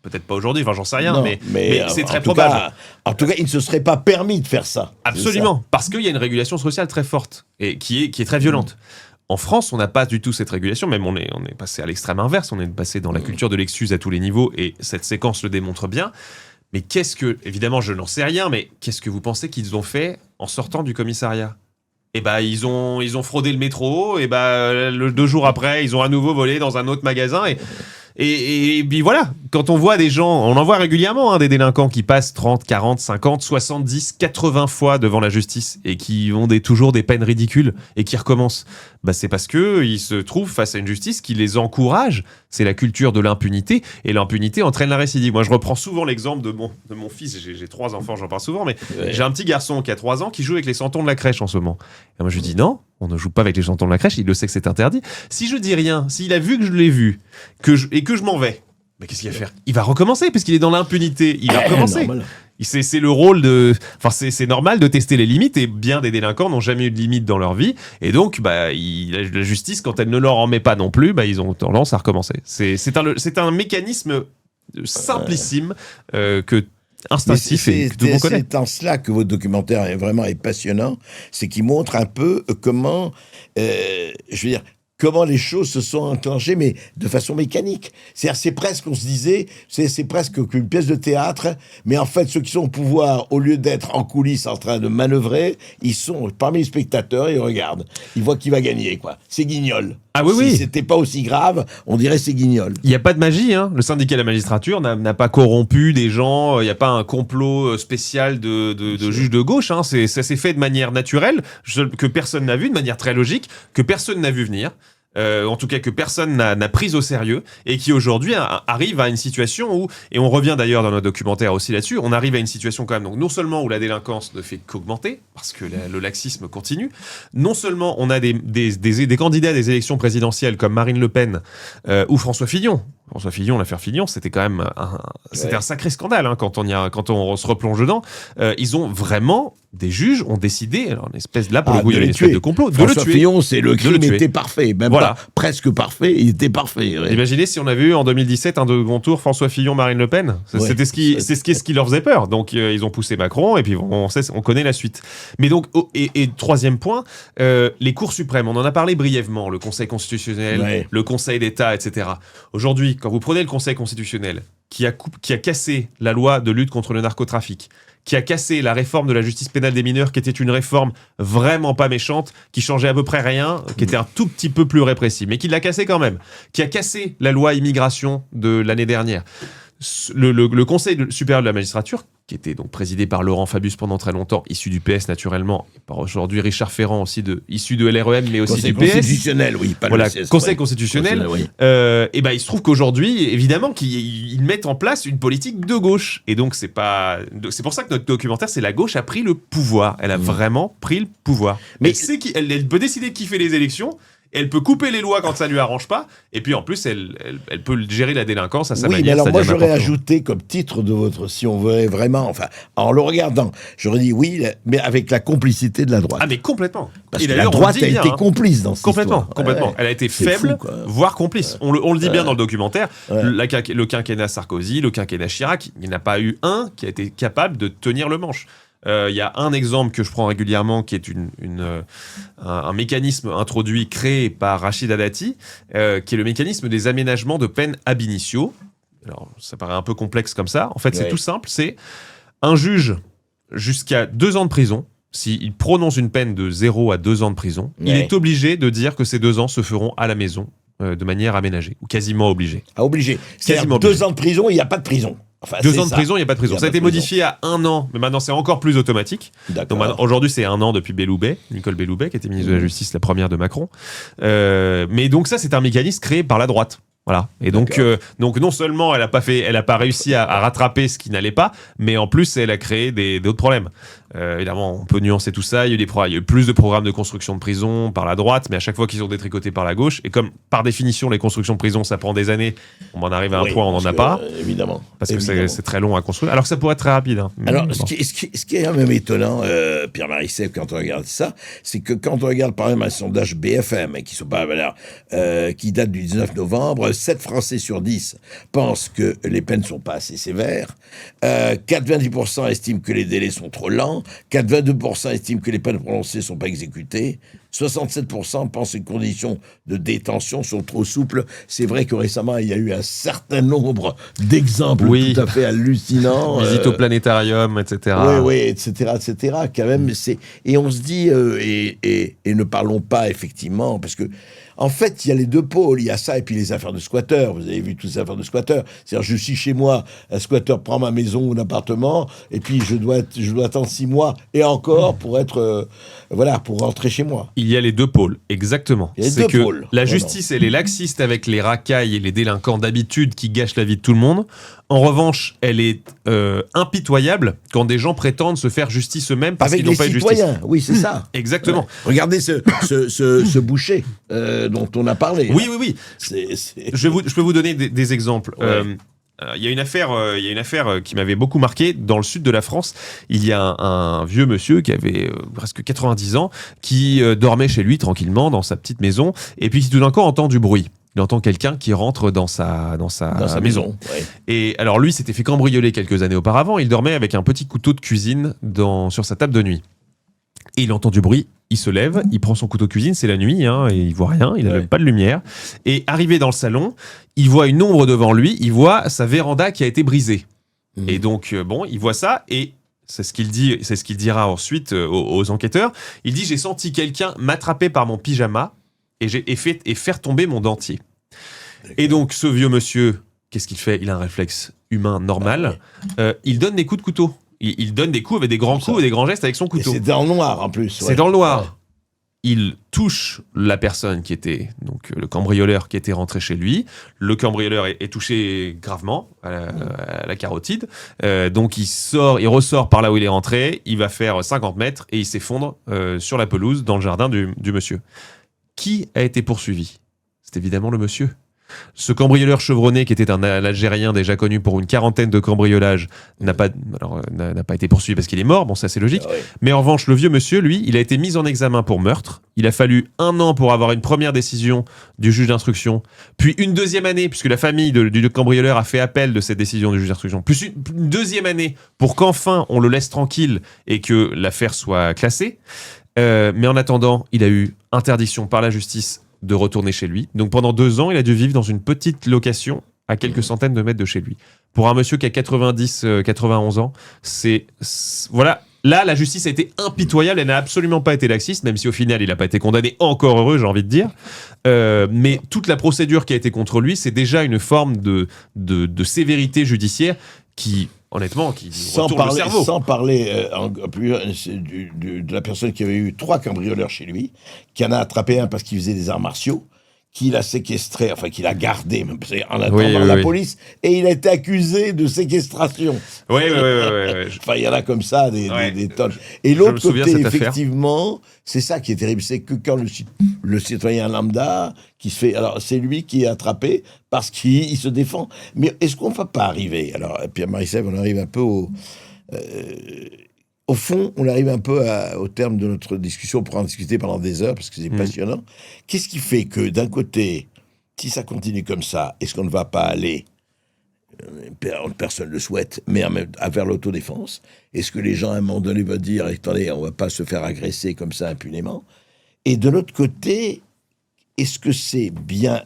Peut-être pas aujourd'hui, j'en sais rien, mais c'est très probable. En tout cas, il ne se serait pas permis de faire ça. Absolument, parce qu'il y a une régulation sociale très forte, et qui est très violente. En France, on n'a pas du tout cette régulation, même on est passé à l'extrême inverse, on est passé dans la culture de l'excuse à tous les niveaux, et cette séquence le démontre bien. Mais évidemment, je n'en sais rien, mais qu'est-ce que vous pensez qu'ils ont fait en sortant du commissariat? Ils ont fraudé le métro, 2 jours après, ils ont à nouveau volé dans un autre magasin, et puis voilà, quand on voit des gens, on en voit régulièrement des délinquants qui passent 30, 40, 50, 70, 80 fois devant la justice et qui ont toujours des peines ridicules et qui recommencent. C'est parce qu'ils se trouvent face à une justice qui les encourage. C'est la culture de l'impunité, et l'impunité entraîne la récidive. Moi, je reprends souvent l'exemple de mon fils. J'ai 3 enfants, j'en parle souvent, mais j'ai un petit garçon qui a 3 ans qui joue avec les santons de la crèche en ce moment. Et moi, je lui dis non, on ne joue pas avec les santons de la crèche, il le sait que c'est interdit. Si je dis rien, s'il a vu que je l'ai vu, et que je m'en vais, qu'est-ce qu'il va faire? Il va recommencer, puisqu'il est dans l'impunité. Il va recommencer. C'est le rôle de... Enfin, c'est normal de tester les limites, et bien des délinquants n'ont jamais eu de limite dans leur vie. Et donc, la justice, quand elle ne leur en met pas non plus, ils ont tendance à recommencer. C'est un mécanisme simplissime instinctif et que tout le monde connaît. C'est en cela que votre documentaire est passionnant, c'est qu'il montre un peu comment, comment les choses se sont enclenchées, mais de façon mécanique. C'est presque, on se disait, c'est presque qu'une pièce de théâtre, mais en fait, ceux qui sont au pouvoir, au lieu d'être en coulisses en train de manœuvrer, ils sont parmi les spectateurs, ils regardent. Ils voient qui va gagner, quoi. C'est Guignol. Ah oui, si c'était pas aussi grave, on dirait c'est Guignol. Il n'y a pas de magie, hein. Le syndicat de la magistrature n'a pas corrompu des gens, il n'y a pas un complot spécial de juges de gauche, hein. Ça s'est fait de manière naturelle, que personne n'a vu, de manière très logique, que personne n'a vu venir. En tout cas que personne n'a prise au sérieux, et qui aujourd'hui arrive à une situation où, et on revient d'ailleurs dans notre documentaire aussi là-dessus, on arrive à une situation quand même, donc non seulement où la délinquance ne fait qu'augmenter, parce que le laxisme continue, non seulement on a des candidats à des élections présidentielles comme Marine Le Pen ou François Fillon. L'affaire Fillon, c'était quand même un sacré scandale, hein, quand on se replonge dedans. Ils ont vraiment, des juges ont décidé, alors une espèce de complot, de le tuer. François Fillon, le crime était parfait, même pas presque parfait, il était parfait. Ouais. Imaginez si on avait eu en 2017 un second tour François Fillon, Marine Le Pen. C'était ce qui leur faisait peur. Donc ils ont poussé Macron, et puis on connaît la suite. Mais donc, et troisième point, les cours suprêmes, on en a parlé brièvement, le Conseil constitutionnel, le Conseil d'État, etc. Aujourd'hui, quand vous prenez le Conseil constitutionnel, qui a cassé la loi de lutte contre le narcotrafic, qui a cassé la réforme de la justice pénale des mineurs, qui était une réforme vraiment pas méchante, qui changeait à peu près rien, qui était un tout petit peu plus répressive, mais qui l'a cassé quand même, qui a cassé la loi immigration de l'année dernière. Le Conseil supérieur de la magistrature, qui était donc présidé par Laurent Fabius pendant très longtemps, issu du PS naturellement, et par aujourd'hui Richard Ferrand aussi, issu de LREM, mais aussi du PS. Conseil constitutionnel, oui, pas le CS. Conseil constitutionnel. Il se trouve qu'aujourd'hui, évidemment, qu'ils mettent en place une politique de gauche. Et donc, c'est pour ça que notre documentaire, c'est la gauche a pris le pouvoir. Elle a vraiment pris le pouvoir. Mais elle peut décider de qui fait les élections. Elle peut couper les lois quand ça lui arrange pas, et puis en plus elle peut gérer la délinquance à sa manière. Oui, mais alors moi j'aurais ajouté comme titre de votre, si on veut vraiment, en le regardant, j'aurais dit oui, mais avec la complicité de la droite. Ah mais complètement. Parce que la droite a été complice dans cette complètement, histoire. Complètement. Elle a été faible, voire complice. On le dit bien dans le documentaire. Le quinquennat Sarkozy, le quinquennat Chirac, il n'y en a pas eu un qui a été capable de tenir le manche. Il y a un exemple que je prends régulièrement qui est un mécanisme introduit, créé par Rachida Dati, qui est le mécanisme des aménagements de peine ab initio. Alors, ça paraît un peu complexe comme ça. En fait, c'est tout simple. C'est un juge jusqu'à 2 ans de prison. S'il prononce une peine de 0 à 2 ans de prison, il est obligé de dire que ces 2 ans se feront à la maison de manière aménagée, ou quasiment obligé. Obligé. C'est-à-dire 2 ans de prison, il n'y a pas de prison. 2 ans de prison, il n'y a pas de prison. Ça a été modifié à 1 an, mais maintenant c'est encore plus automatique. Donc aujourd'hui c'est 1 an depuis Belloubet, Nicole Belloubet, qui était ministre de la Justice, la première de Macron. Mais donc ça, c'est un mécanisme créé par la droite. Voilà. Et donc non seulement elle a pas réussi à rattraper ce qui n'allait pas, mais en plus elle a créé d'autres problèmes. Évidemment, on peut nuancer tout ça. Il y a eu plus de programmes de construction de prisons par la droite, mais à chaque fois qu'ils sont détricotés par la gauche. Et comme par définition les constructions de prisons ça prend des années, on en arrive à un point où on n'en a pas. Évidemment. Parce que c'est très long à construire. Alors que ça pourrait être très rapide. Hein. Alors ce qui est quand même étonnant, Pierre-Marie Seff, quand on regarde ça, c'est que quand on regarde par exemple un sondage BFM, qui sont pas qui date du 19 novembre, 7 Français sur 10 pensent que les peines ne sont pas assez sévères. 90% estiment que les délais sont trop lents. 22% estiment que les peines prononcées ne sont pas exécutées. 67% pensent que les conditions de détention sont trop souples. C'est vrai que récemment, il y a eu un certain nombre d'exemples tout à fait hallucinants. Visite au planétarium, etc. Oui, etc. Quand même, et on se dit, et ne parlons pas effectivement, parce que en fait, il y a les deux pôles. Il y a ça et puis les affaires de squatteurs. Vous avez vu toutes ces affaires de squatteurs. C'est-à-dire, je suis chez moi, un squatteur prend ma maison ou un appartement, et puis je dois attendre 6 mois et encore pour pour rentrer chez moi. Il y a les deux pôles, exactement. C'est que la justice, elle est laxiste avec les racailles et les délinquants d'habitude qui gâchent la vie de tout le monde. En revanche, elle est impitoyable quand des gens prétendent se faire justice eux-mêmes parce qu'ils n'ont pas eu de justice. Oui, c'est ça. Exactement. Ouais. Regardez ce boucher dont on a parlé. Oui. Je peux vous donner des exemples. Il y a une affaire qui m'avait beaucoup marqué. Dans le sud de la France, il y a un vieux monsieur qui avait presque 90 ans, qui dormait chez lui tranquillement dans sa petite maison, et puis qui tout d'un coup entend du bruit. Il entend quelqu'un qui rentre dans sa maison. Ouais. Et alors lui s'était fait cambrioler quelques années auparavant. Il dormait avec un petit couteau de cuisine sur sa table de nuit. Et il entend du bruit. Il se lève, il prend son couteau de cuisine, c'est la nuit, et il voit rien, il n'a même pas de lumière. Et arrivé dans le salon, il voit une ombre devant lui, il voit sa véranda qui a été brisée. Et donc, il voit ça, et c'est ce qu'il dira ensuite aux enquêteurs. Il dit, j'ai senti quelqu'un m'attraper par mon pyjama et faire tomber mon dentier. Et donc, ce vieux monsieur, qu'est-ce qu'il fait ? Il a un réflexe humain normal. Il donne des coups de couteau. Il donne des coups avec des grands coups et des grands gestes avec son couteau. Et c'est dans le noir en plus. C'est dans le noir. Il touche la personne qui était, donc le cambrioleur qui était rentré chez lui. Le cambrioleur est touché gravement à la carotide. Donc il ressort par là où il est rentré. Il va faire 50 mètres et il s'effondre sur la pelouse dans le jardin du monsieur. Qui a été poursuivi ? C'est évidemment le monsieur. Ce cambrioleur chevronné, qui était un Algérien déjà connu pour une quarantaine de cambriolages, n'a pas été poursuivi parce qu'il est mort, bon ça c'est logique. Mais en revanche, le vieux monsieur, lui, il a été mis en examen pour meurtre. Il a fallu 1 an pour avoir une première décision du juge d'instruction, puis une deuxième année, puisque la famille du cambrioleur a fait appel de cette décision du juge d'instruction, plus une deuxième année pour qu'enfin on le laisse tranquille et que l'affaire soit classée. Mais en attendant, il a eu interdiction par la justice de retourner chez lui. Donc pendant 2 ans, il a dû vivre dans une petite location à quelques centaines de mètres de chez lui. Pour un monsieur qui a 91 ans, voilà. Là, la justice a été impitoyable, elle n'a absolument pas été laxiste, même si au final, il n'a pas été condamné, encore heureux, j'ai envie de dire. Mais toute la procédure qui a été contre lui, c'est déjà une forme de sévérité judiciaire qui, honnêtement, qui retourne le cerveau. Sans parler de la personne qui avait eu 3 cambrioleurs chez lui, qui en a attrapé un parce qu'il faisait des arts martiaux, qu'il a séquestré, enfin qu'il a gardé en attendant la police, et il a été accusé de séquestration. Oui. Enfin, il y en a comme ça des tonnes. Et l'autre côté, effectivement, c'est ça qui est terrible, c'est que quand le citoyen lambda qui se fait, alors c'est lui qui est attrapé parce qu'il se défend. Mais est-ce qu'on ne va pas arriver ? Alors, Pierre Marissev, on arrive un peu au fond, on arrive un peu au terme de notre discussion, on pourra en discuter pendant des heures, parce que c'est passionnant. Qu'est-ce qui fait que, d'un côté, si ça continue comme ça, est-ce qu'on ne va pas aller, personne ne le souhaite, mais vers l'autodéfense ? Est-ce que les gens, à un moment donné, vont dire, attendez, on ne va pas se faire agresser comme ça impunément ? Et de l'autre côté, est-ce que c'est bien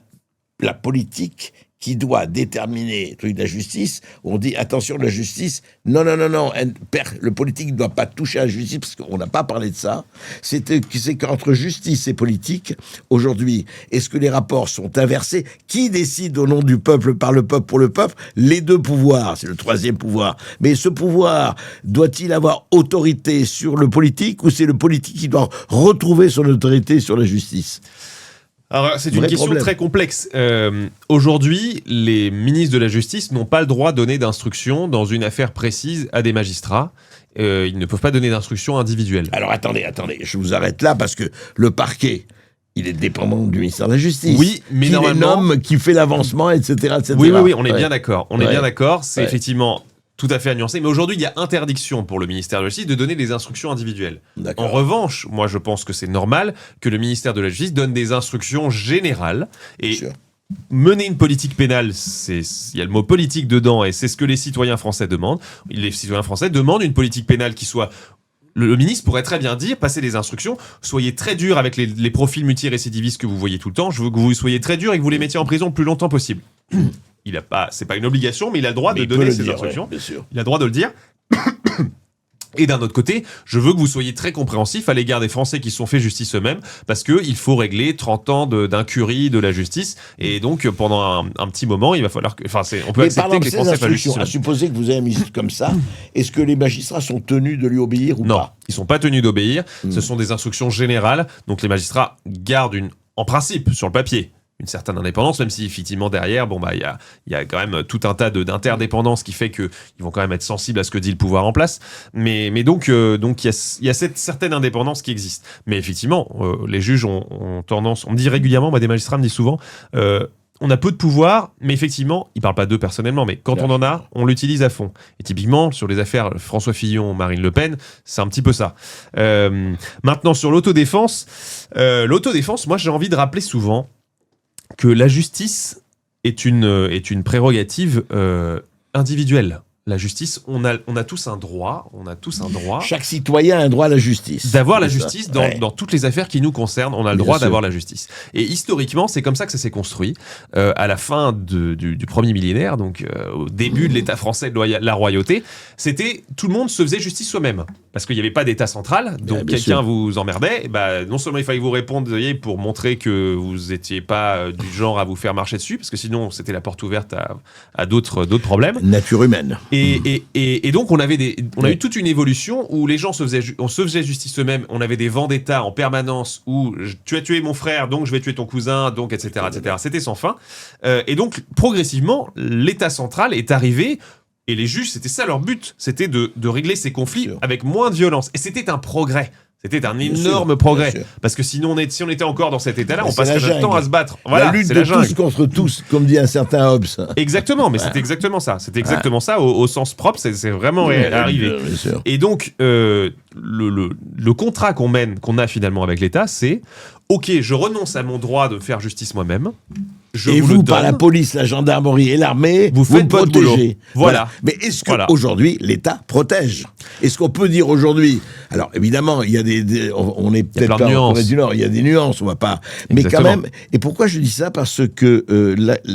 la politique qui doit déterminer le truc de la justice? On dit, attention, la justice, non, le politique ne doit pas toucher à la justice, parce qu'on n'a pas parlé de ça. C'est qu'entre justice et politique, aujourd'hui, est-ce que les rapports sont inversés ? Qui décide au nom du peuple, par le peuple, pour le peuple ? Les 2 pouvoirs, c'est le 3e pouvoir. Mais ce pouvoir, doit-il avoir autorité sur le politique, ou c'est le politique qui doit retrouver son autorité sur la justice ? Alors, c'est une question très complexe. Aujourd'hui, les ministres de la Justice n'ont pas le droit de donner d'instructions dans une affaire précise à des magistrats. Ils ne peuvent pas donner d'instructions individuelles. Alors, attendez, je vous arrête là, parce que le parquet, il est dépendant du ministère de la Justice. Oui, mais qui normalement... les nomme, qui fait l'avancement, etc. Oui, on est bien d'accord. Bien d'accord. C'est effectivement tout à fait à nuancer. Mais aujourd'hui, il y a interdiction pour le ministère de la Justice de donner des instructions individuelles. En revanche, moi, je pense que c'est normal que le ministère de la Justice donne des instructions générales. Et mener une politique pénale, il y a le mot politique dedans, et c'est ce que les citoyens français demandent. Les citoyens français demandent une politique pénale qui soit... Le ministre pourrait très bien dire, passer des instructions, soyez très dur avec les profils multirécidivistes que vous voyez tout le temps, je veux que vous soyez très dur et que vous les mettiez en prison le plus longtemps possible. C'est pas une obligation, mais il a le droit de donner ces instructions. Il a le droit de le dire. Et d'un autre côté, je veux que vous soyez très compréhensifs à l'égard des Français qui se sont fait justice eux-mêmes, parce qu'il faut régler 30 ans d'incurie de la justice, et donc pendant un petit moment, il va falloir que... on peut accepter que les Français fassent justice. À supposer que vous avez un ministre comme ça, est-ce que les magistrats sont tenus de lui obéir ou pas ? Non, ils sont pas tenus d'obéir, ce sont des instructions générales, donc les magistrats gardent en principe, sur le papier, une certaine indépendance, même si effectivement derrière, il y a quand même tout un tas d'interdépendances qui fait qu'ils vont quand même être sensibles à ce que dit le pouvoir en place. Mais donc il y a cette certaine indépendance qui existe. Mais effectivement, les juges ont tendance, on me dit régulièrement, des magistrats me disent souvent, on a peu de pouvoir, mais effectivement, il parle pas d'eux personnellement, mais quand on en a, on l'utilise à fond. Et typiquement, sur les affaires François Fillon, Marine Le Pen, c'est un petit peu ça. Maintenant, sur l'autodéfense, moi, j'ai envie de rappeler souvent que la justice est une prérogative individuelle. La justice, on a tous un droit. Chaque citoyen a un droit à la justice. D'avoir la justice dans toutes les affaires qui nous concernent, on a le droit d'avoir la justice. Et historiquement, c'est comme ça que ça s'est construit. À la fin du premier millénaire, donc au début de l'État français de la royauté, c'était tout le monde se faisait justice soi-même. Parce qu'il n'y avait pas d'État central, donc quelqu'un vous emmerdait, non seulement il fallait que vous répondiez pour montrer que vous n'étiez pas du genre à vous faire marcher dessus, parce que sinon c'était la porte ouverte à d'autres problèmes. Nature humaine. Et donc on a eu toute une évolution où les gens on se faisait justice eux-mêmes, on avait des vendettas en permanence où tu as tué mon frère, donc je vais tuer ton cousin, donc etc. C'était sans fin. Et donc progressivement, l'État central est arrivé. Et les juges, c'était ça leur but, c'était de régler ces conflits avec moins de violence. Et c'était un progrès. C'était un énorme progrès. Parce que sinon, si on était encore dans cet état-là, on passerait notre temps à se battre. Voilà, la lutte de tous contre tous, comme dit un certain Hobbes. Exactement, mais c'était exactement ça. C'était exactement ça au sens propre, c'est vraiment arrivé. Et donc, le contrat qu'on a finalement avec l'État, c'est ok, je renonce à mon droit de faire justice moi-même. Et vous, par la police, la gendarmerie et l'armée, vous faites me protégez. Voilà. Mais est-ce qu'aujourd'hui, l'État protège ? Est-ce qu'on peut dire aujourd'hui... Alors, évidemment, il y a on est peut-être pas en Corée du Nord, il y a des nuances, on va pas... Mais quand même... Et pourquoi je dis ça ? Parce que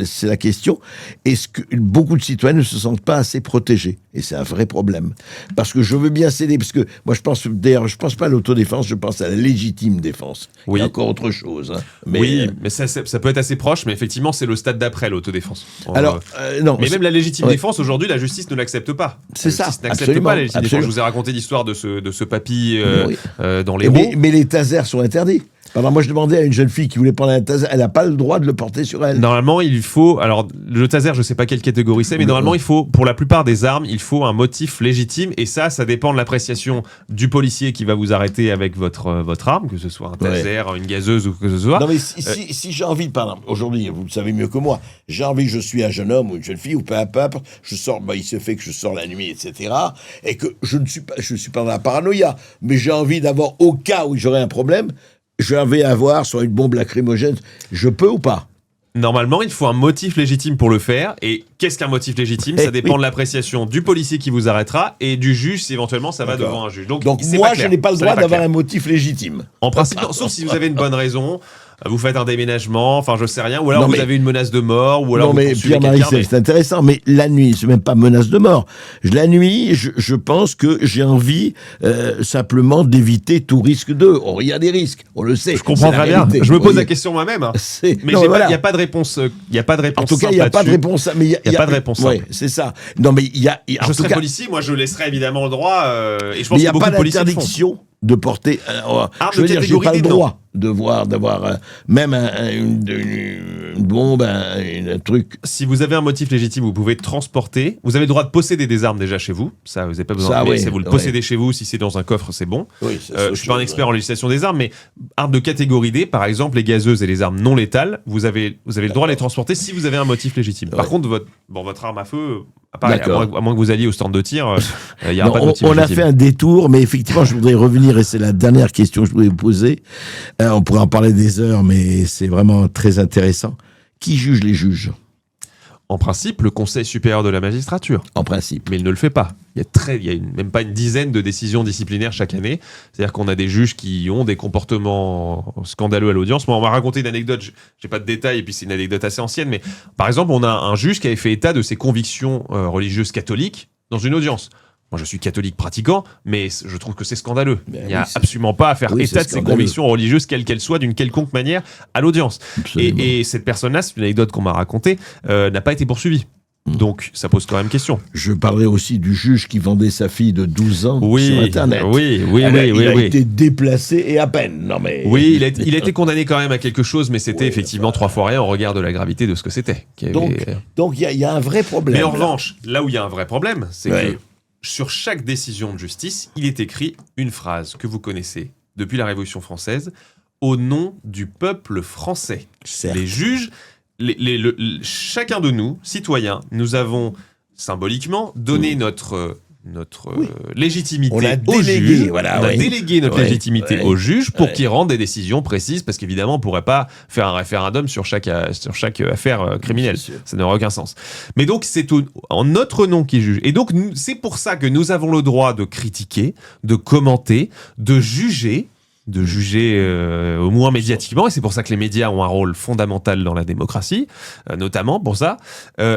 c'est la question, est-ce que beaucoup de citoyens ne se sentent pas assez protégés ? Et c'est un vrai problème. Parce que je veux bien céder, parce que moi, je pense pas à l'autodéfense, je pense à la légitime défense. Oui. Il y a encore autre chose. Hein. Mais ça peut être assez proche, mais effectivement, c'est le stade d'après, l'autodéfense. Alors, non. Mais même la légitime défense, aujourd'hui, la justice ne l'accepte pas. C'est ça. N'accepte pas la légitime défense. Je vous ai raconté l'histoire de ce papy dans l'Hérault. Mais les tasers sont interdits. Alors moi je demandais à une jeune fille qui voulait prendre un taser, elle n'a pas le droit de le porter sur elle. Normalement il faut, alors le taser je sais pas quelle catégorie c'est, mais normalement il faut, pour la plupart des armes, il faut un motif légitime et ça dépend de l'appréciation du policier qui va vous arrêter avec votre arme, que ce soit un taser, une gazeuse ou que ce soit. Non mais si j'ai envie, par exemple, aujourd'hui vous le savez mieux que moi, j'ai envie, je suis un jeune homme ou une jeune fille ou peu importe, je sors, il se fait que je sors la nuit etc. et que je suis pas dans la paranoïa, mais j'ai envie d'avoir au cas où j'aurais un problème. Je vais avoir soit une bombe lacrymogène, je peux ou pas ? Normalement, il faut un motif légitime pour le faire. Et qu'est-ce qu'un motif légitime ? Ça dépend de l'appréciation du policier qui vous arrêtera et du juge si éventuellement ça va devant un juge. Donc moi, je n'ai pas le droit d'avoir un motif légitime. En principe, sauf si vous avez une bonne raison. Vous faites un déménagement, enfin je sais rien, ou alors vous avez une menace de mort, ou alors vous poursuivez quelqu'un. C'est intéressant, mais la nuit, c'est même pas menace de mort. La nuit, je pense que j'ai envie simplement d'éviter tout risque d'eux. Or, il y a des risques, on le sait. Je comprends très bien. Je me pose la question moi-même. Mais il n'y a pas de réponse. Il n'y a pas de réponse. En tout cas, il n'y a pas de réponse. Il n'y a pas de réponse. Oui, c'est ça. Non, mais il y a. Je serais policier, moi je laisserais évidemment le droit. Et je pense qu'il y a beaucoup de policiers qui font. D'interdiction de porter. Je veux dire, j'ai pas le droit d'avoir même une bombe, un truc. Si vous avez un motif légitime, vous pouvez transporter. Vous avez le droit de posséder des armes déjà chez vous. Ça, vous n'avez pas besoin de vous le possédez chez vous. Si c'est dans un coffre, c'est bon. Oui, je suis pas un expert en législation des armes, mais armes de catégorie D, par exemple, les gazeuses et les armes non létales, vous avez le droit de les transporter si vous avez un motif légitime. Par contre, votre arme à feu, à moins que vous alliez au stand de tir, il n'y a pas de motif légitime. On a fait un détour, mais effectivement, je voudrais revenir, et c'est la dernière question que je voulais vous poser. On pourrait en parler des heures, mais c'est vraiment très intéressant. Qui juge les juges ? En principe, le Conseil supérieur de la magistrature. En principe. Mais il ne le fait pas. Il y a même pas une dizaine de décisions disciplinaires chaque année. C'est-à-dire qu'on a des juges qui ont des comportements scandaleux à l'audience. Moi, on m'a raconté une anecdote, j'ai pas de détails, et puis c'est une anecdote assez ancienne, mais par exemple, on a un juge qui avait fait état de ses convictions religieuses catholiques dans une audience. Moi, je suis catholique pratiquant, mais je trouve que c'est scandaleux. Il n'y a absolument pas à faire état de ses convictions religieuses, quelles qu'elles soient, d'une quelconque manière, à l'audience. Et cette personne-là, c'est une anecdote qu'on m'a racontée, n'a pas été poursuivie. Donc, ça pose quand même question. Je parlerai aussi du juge qui vendait sa fille de 12 ans sur Internet. Il a été déplacé et à peine. Non, mais... Oui, il a été condamné quand même à quelque chose, mais c'était effectivement 3 fois rien au regard de la gravité de ce que c'était. Donc, il y a un vrai problème. Mais en revanche, là où il y a un vrai problème, c'est que sur chaque décision de justice, il est écrit une phrase que vous connaissez depuis la Révolution française, au nom du peuple français. Certes. Les juges chacun de nous, citoyens, nous avons symboliquement donné notre légitimité au juge. On a délégué notre légitimité au juge pour qu'il rende des décisions précises, parce qu'évidemment, on ne pourrait pas faire un référendum sur chaque affaire criminelle. Ça n'aurait aucun sens. Mais donc, c'est en notre nom qu'il juge. Et donc, c'est pour ça que nous avons le droit de critiquer, de commenter, de juger au moins médiatiquement, et c'est pour ça que les médias ont un rôle fondamental dans la démocratie, notamment pour ça,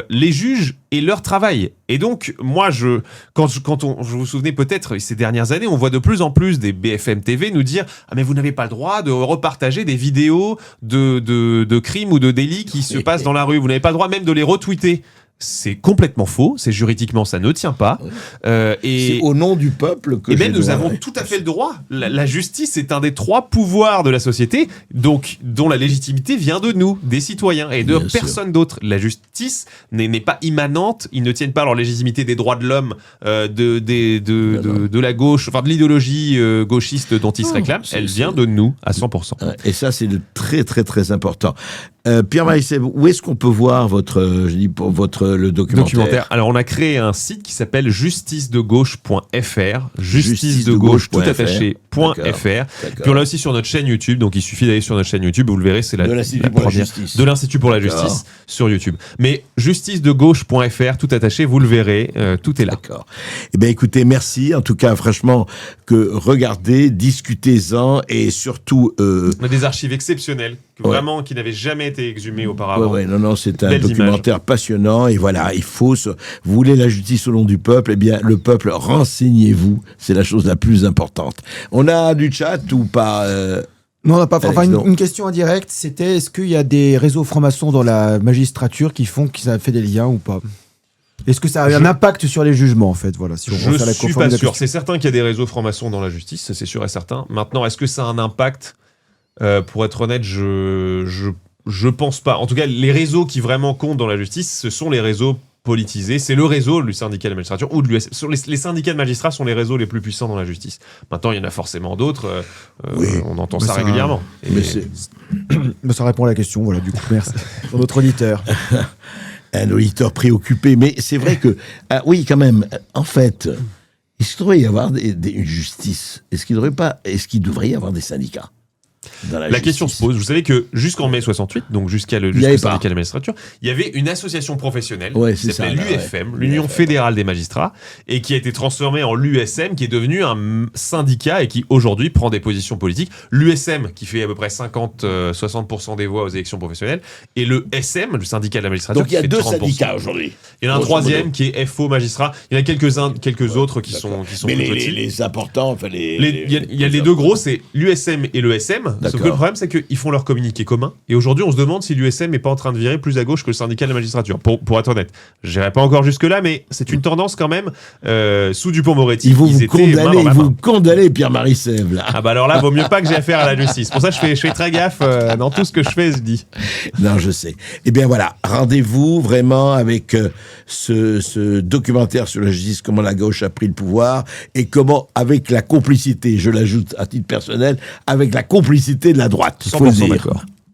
les juges et leur travail. Et donc, moi, je vous souvenez peut-être, ces dernières années, on voit de plus en plus des BFM TV nous dire « Ah, mais vous n'avez pas le droit de repartager des vidéos de crimes ou de délits qui se passent dans la rue. Vous n'avez pas le droit même de les retweeter. » C'est complètement faux, c'est juridiquement ça ne tient pas. C'est au nom du peuple que. Et même nous avons tout à fait le droit. La justice est un des 3 pouvoirs de la société, donc dont la légitimité vient de nous, des citoyens, et de personne d'autre. La justice n'est pas immanente, ils ne tiennent pas leur légitimité des droits de l'homme, de la gauche, enfin de l'idéologie gauchiste dont ils se réclament. Elle vient de nous à 100%. Et ça, c'est très très très important. Pierre-Marie Sèvres, où est-ce qu'on peut voir le documentaire? Alors, on a créé un site qui s'appelle justicedegauche.fr. Justicedegauche, tout attaché, .fr. Puis on l'a aussi sur notre chaîne YouTube, donc il suffit d'aller sur notre chaîne YouTube, vous le verrez, c'est la première de l'Institut pour la justice sur YouTube. Mais justicedegauche.fr, tout attaché, vous le verrez, tout est là. D'accord. Eh bien, écoutez, merci. En tout cas, franchement, regardez, discutez-en, et surtout... On a des archives exceptionnelles, vraiment, qui n'avaient jamais été exhumées auparavant. Non, c'est un documentaire passionnant, et voilà, vous voulez la justice au nom du peuple, eh bien, le peuple, renseignez-vous, c'est la chose la plus importante. On a du chat ou pas Non, on n'a pas. Enfin, une question indirecte, c'était est-ce qu'il y a des réseaux francs-maçons dans la magistrature qui font que ça fait des liens ou pas? Est-ce que ça a un impact sur les jugements, en fait, voilà, si on Je ne suis pas sûr. C'est certain qu'il y a des réseaux francs-maçons dans la justice, ça c'est sûr et certain. Maintenant, est-ce que ça a un impact? Pour être honnête, je pense pas. En tout cas, les réseaux qui vraiment comptent dans la justice, ce sont les réseaux politisés. C'est le réseau du syndicat de la magistrature ou de l'US. Les syndicats de magistrats sont les réseaux les plus puissants dans la justice. Maintenant, il y en a forcément d'autres. On entend ça régulièrement. Mais ça répond à la question, voilà, du coup, merci. Pour notre auditeur. Un auditeur préoccupé. Mais c'est vrai que, oui, quand même, en fait, est-ce qu'il devrait y avoir une justice? Est-ce qu'il devrait y avoir des syndicats? La question se pose. Vous savez que jusqu'en mai 68, donc jusqu'au syndicat de la magistrature, il y avait une association professionnelle qui s'appelait l'UFM, l'Union fédérale des magistrats, et qui a été transformée en l'USM, qui est devenu un syndicat et qui aujourd'hui prend des positions politiques. L'USM qui fait à peu près 50-60% des voix aux élections professionnelles, et le SM, le syndicat de la magistrature. Donc il y a 2 syndicats aujourd'hui. Il y en a un troisième qui est FO magistrat. Il y en a quelques autres qui sont mais les importants, enfin il y a les 2 gros, c'est l'USM et le SM. Sauf que le problème, c'est qu'ils font leur communiqué commun. Et aujourd'hui, on se demande si l'USM n'est pas en train de virer plus à gauche que le syndicat de la magistrature. Pour être honnête, je n'irai pas encore jusque-là, mais c'est une tendance quand même. Sous Dupond-Moretti, ils vous condamner, Pierre-Marie Sèvres. Là. Ah bah alors là, vaut mieux pas que j'ai affaire à la justice. Pour ça, je fais très gaffe dans tout ce que je fais, je dis. Non, je sais. Eh bien voilà, rendez-vous vraiment avec ce documentaire sur la justice, comment la gauche a pris le pouvoir, et comment, avec la complicité, je l'ajoute à titre personnel, avec la complicité de la droite. 100% d'accord.